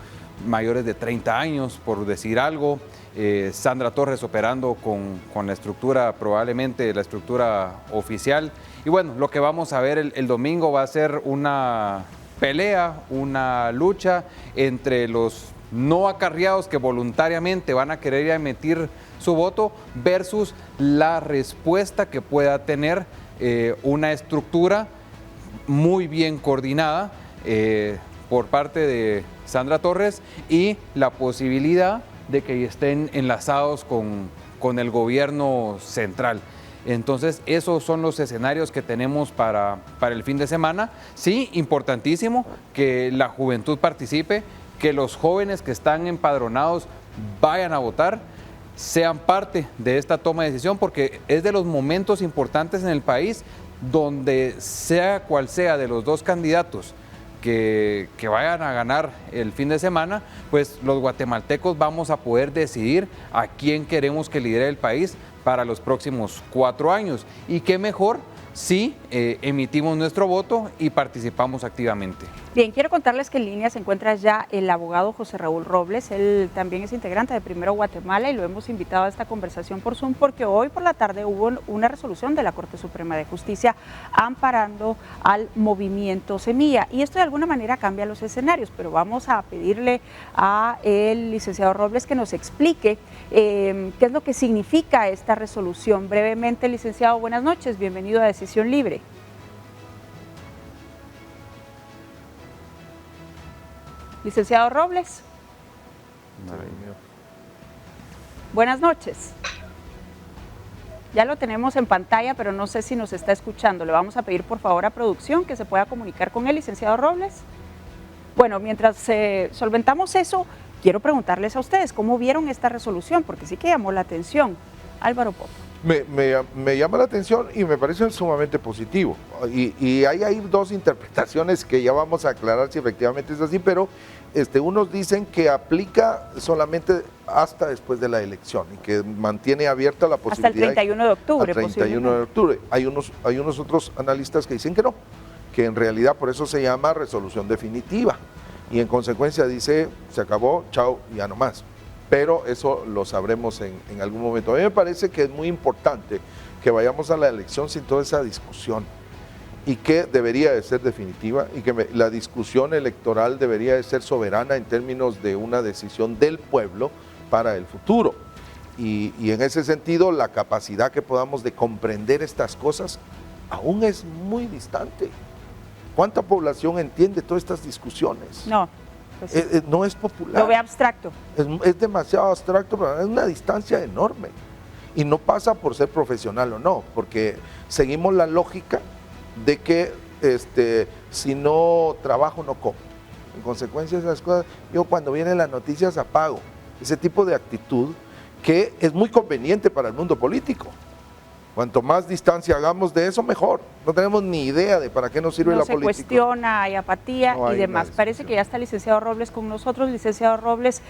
mayores de 30 años, por decir algo. Sandra Torres operando con la estructura, probablemente la estructura oficial. Y bueno, lo que vamos a ver el domingo va a ser una pelea, una lucha entre los no acarreados que voluntariamente van a querer emitir su voto versus la respuesta que pueda tener una estructura muy bien coordinada por parte de Sandra Torres y la posibilidad de que estén enlazados con el gobierno central. Entonces, esos son los escenarios que tenemos para el fin de semana. Sí, importantísimo que la juventud participe, que los jóvenes que están empadronados vayan a votar, sean parte de esta toma de decisión, porque es de los momentos importantes en el país donde sea cual sea de los dos candidatos que vayan a ganar el fin de semana, pues los guatemaltecos vamos a poder decidir a quién queremos que lidere el país para los próximos 4 años. Y qué mejor si emitimos nuestro voto y participamos activamente. Bien, quiero contarles que en línea se encuentra ya el abogado José Raúl Robles. Él también es integrante de Primero Guatemala y lo hemos invitado a esta conversación por Zoom porque hoy por la tarde hubo una resolución de la Corte Suprema de Justicia amparando al movimiento Semilla. Y esto de alguna manera cambia los escenarios, pero vamos a pedirle a el licenciado Robles que nos explique qué es lo que significa esta resolución. Brevemente, licenciado, buenas noches, bienvenido a Decisión Libre. Licenciado Robles. Buenas noches. Ya lo tenemos en pantalla, pero no sé si nos está escuchando. Le vamos a pedir por favor a producción que se pueda comunicar con el licenciado Robles. Bueno, mientras solventamos eso, quiero preguntarles a ustedes, ¿cómo vieron esta resolución? Porque sí que llamó la atención. Álvaro Pop. Me llama la atención y me parece sumamente positivo. Y hay dos interpretaciones que ya vamos a aclarar si efectivamente es así, pero unos dicen que aplica solamente hasta después de la elección y que mantiene abierta la posibilidad. Hasta el 31 de octubre. Hasta el 31 de octubre. Hay unos otros analistas que dicen que no, que en realidad por eso se llama resolución definitiva. Y en consecuencia dice, se acabó, chao, ya no más. Pero eso lo sabremos en algún momento. A mí me parece que es muy importante que vayamos a la elección sin toda esa discusión y que debería de ser definitiva y que la discusión electoral debería de ser soberana en términos de una decisión del pueblo para el futuro. Y en ese sentido, la capacidad que podamos de comprender estas cosas aún es muy distante. ¿Cuánta población entiende todas estas discusiones? No. Pues, no es popular. Lo ve abstracto. Es demasiado abstracto, pero es una distancia enorme. Y no pasa por ser profesional o no, porque seguimos la lógica de que si no trabajo no como. En consecuencia de esas cosas, yo cuando vienen las noticias apago. Ese tipo de actitud que es muy conveniente para el mundo político. Cuanto más distancia hagamos de eso, mejor. No tenemos ni idea de para qué nos sirve la política. No se cuestiona, hay apatía y demás. Parece que ya está el licenciado Robles con nosotros. Licenciado Robles,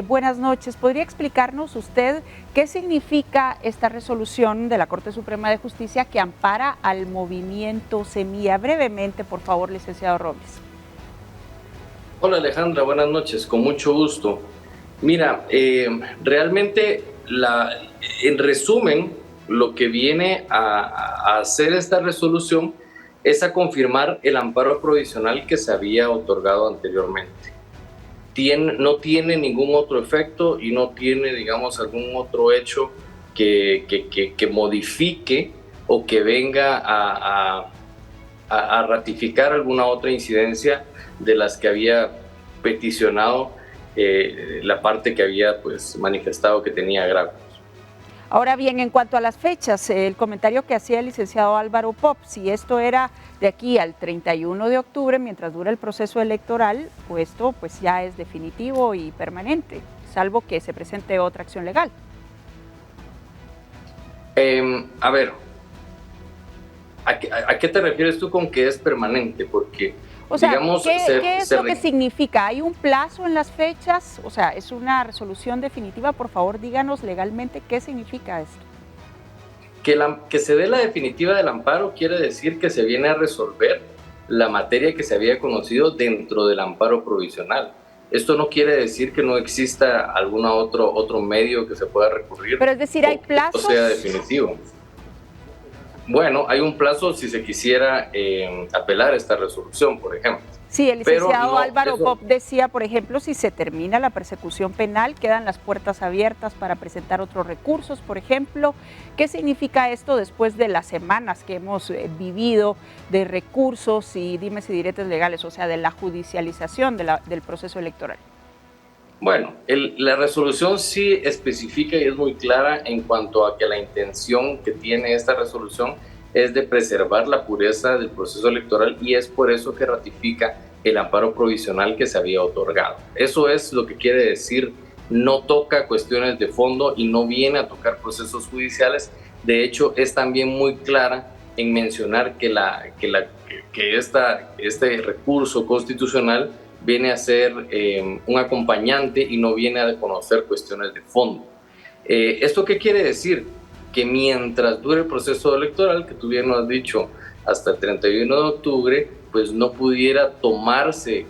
buenas noches. ¿Podría explicarnos usted qué significa esta resolución de la Corte Suprema de Justicia que ampara al movimiento Semilla? Brevemente, por favor, licenciado Robles. Hola Alejandra, buenas noches, con mucho gusto. Mira, realmente, en resumen, lo que viene a hacer esta resolución es a confirmar el amparo provisional que se había otorgado anteriormente. No tiene ningún otro efecto y no tiene, digamos, algún otro hecho que modifique o que venga a ratificar alguna otra incidencia de las que había peticionado la parte que había pues manifestado que tenía agravio. Ahora bien, en cuanto a las fechas, el comentario que hacía el licenciado Álvaro Pop, si esto era de aquí al 31 de octubre, mientras dura el proceso electoral, pues esto pues ya es definitivo y permanente, salvo que se presente otra acción legal. A ver, ¿a qué te refieres tú con que es permanente? Porque, o sea, digamos, ¿qué es lo que significa? ¿Hay un plazo en las fechas? O sea, ¿es una resolución definitiva? Por favor, díganos legalmente qué significa esto. Que se dé la definitiva del amparo quiere decir que se viene a resolver la materia que se había conocido dentro del amparo provisional. Esto no quiere decir que no exista algún otro medio que se pueda recurrir. Pero es decir, ¿hay plazos? O sea definitivo. Bueno, hay un plazo si se quisiera apelar esta resolución, por ejemplo. Sí, el licenciado Álvaro Pop decía, por ejemplo, si se termina la persecución penal, quedan las puertas abiertas para presentar otros recursos, por ejemplo. ¿Qué significa esto después de las semanas que hemos vivido de recursos y dimes y diretes legales, o sea, de la judicialización del proceso electoral? Bueno, la resolución sí especifica y es muy clara en cuanto a que la intención que tiene esta resolución es de preservar la pureza del proceso electoral y es por eso que ratifica el amparo provisional que se había otorgado. Eso es lo que quiere decir, no toca cuestiones de fondo y no viene a tocar procesos judiciales. De hecho, es también muy clara en mencionar que este recurso constitucional viene a ser un acompañante y no viene a conocer cuestiones de fondo. ¿Esto qué quiere decir? Que mientras dure el proceso electoral, que tú bien lo has dicho, hasta el 31 de octubre, pues no pudiera tomarse,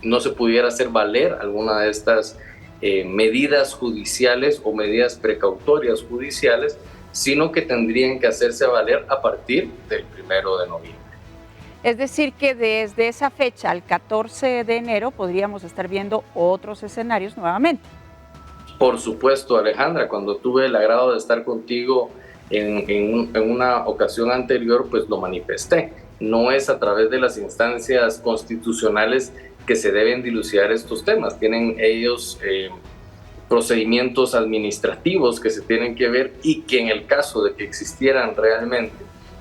no se pudiera hacer valer alguna de estas medidas judiciales o medidas precautorias judiciales, sino que tendrían que hacerse valer a partir del 1 de noviembre. Es decir, que desde esa fecha al 14 de enero podríamos estar viendo otros escenarios nuevamente. Por supuesto, Alejandra, cuando tuve el agrado de estar contigo en una ocasión anterior, pues lo manifesté. No es a través de las instancias constitucionales que se deben dilucidar estos temas. Tienen ellos procedimientos administrativos que se tienen que ver y que en el caso de que existieran realmente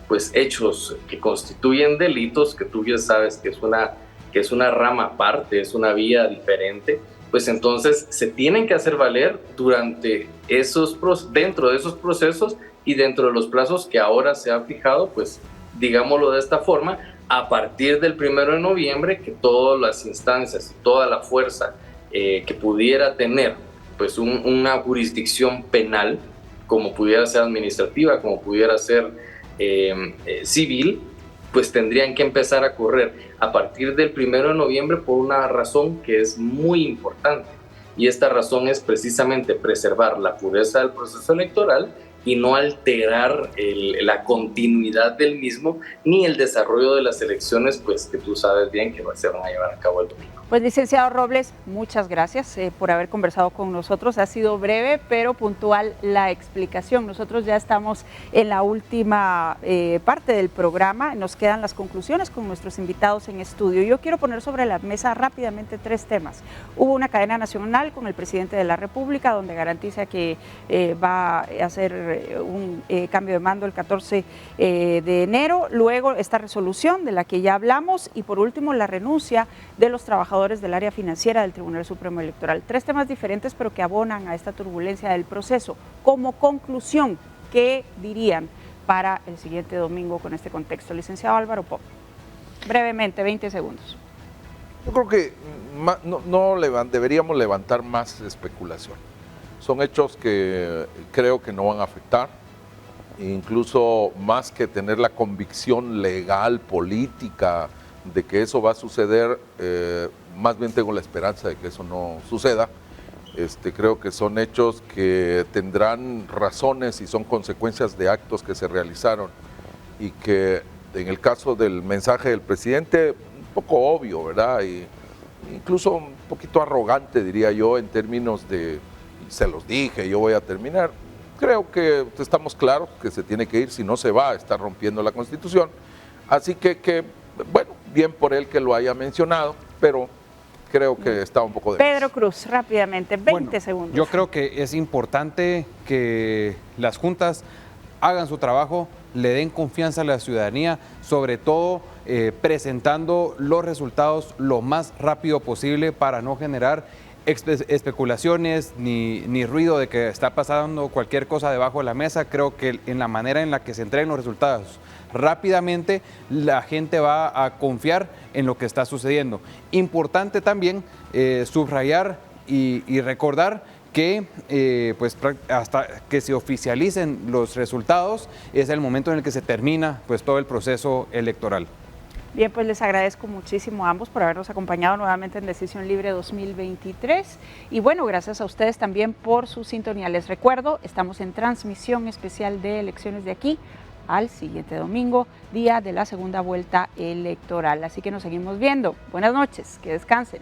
pues hechos que constituyen delitos, que tú ya sabes que es una rama aparte, es una vía diferente, pues entonces se tienen que hacer valer dentro de esos procesos y dentro de los plazos que ahora se ha fijado, pues digámoslo de esta forma, a partir del 1 de noviembre, que todas las instancias y toda la fuerza que pudiera tener pues una jurisdicción penal, como pudiera ser administrativa, como pudiera ser civil, pues tendrían que empezar a correr a partir del 1 de noviembre por una razón que es muy importante. Y esta razón es precisamente preservar la pureza del proceso electoral y no alterar la continuidad del mismo ni el desarrollo de las elecciones, pues que tú sabes bien que se van a llevar a cabo el domingo. Pues licenciado Robles, muchas gracias por haber conversado con nosotros. Ha sido breve pero puntual la explicación. Nosotros ya estamos en la última parte del programa. Nos quedan las conclusiones con nuestros invitados en estudio. Yo quiero poner sobre la mesa rápidamente 3 temas. Hubo una cadena nacional con el presidente de la República donde garantiza que va a hacer un cambio de mando el 14 de enero. Luego esta resolución de la que ya hablamos y por último la renuncia de los trabajadores del área financiera del Tribunal Supremo Electoral. 3 temas diferentes pero que abonan a esta turbulencia del proceso. Como conclusión, ¿qué dirían para el siguiente domingo con este contexto? Licenciado Álvaro Pop, brevemente, 20 segundos. Yo creo que no deberíamos levantar más especulación. Son hechos que creo que no van a afectar, incluso más que tener la convicción legal, política, de que eso va a suceder, más bien tengo la esperanza de que eso no suceda. Creo que son hechos que tendrán razones y son consecuencias de actos que se realizaron y que en el caso del mensaje del presidente, un poco obvio, ¿verdad? Y incluso un poquito arrogante, diría yo, en términos de, se los dije, yo voy a terminar. Creo que estamos claros que se tiene que ir, si no se va a estar rompiendo la Constitución. Así que bueno, bien por él que lo haya mencionado, pero creo que está un poco de Pedro Cruz, rápidamente, 20 segundos. Yo creo que es importante que las juntas hagan su trabajo, le den confianza a la ciudadanía, sobre todo presentando los resultados lo más rápido posible para no generar especulaciones ni ruido de que está pasando cualquier cosa debajo de la mesa. Creo que en la manera en la que se entreguen los resultados rápidamente, la gente va a confiar en lo que está sucediendo. Importante también subrayar y recordar que pues hasta que se oficialicen los resultados es el momento en el que se termina pues todo el proceso electoral. Bien, pues les agradezco muchísimo a ambos por habernos acompañado nuevamente en Decisión Libre 2023 y bueno, gracias a ustedes también por su sintonía. Les recuerdo, estamos en transmisión especial de elecciones de aquí al siguiente domingo, día de la segunda vuelta electoral, así que nos seguimos viendo. Buenas noches, que descansen.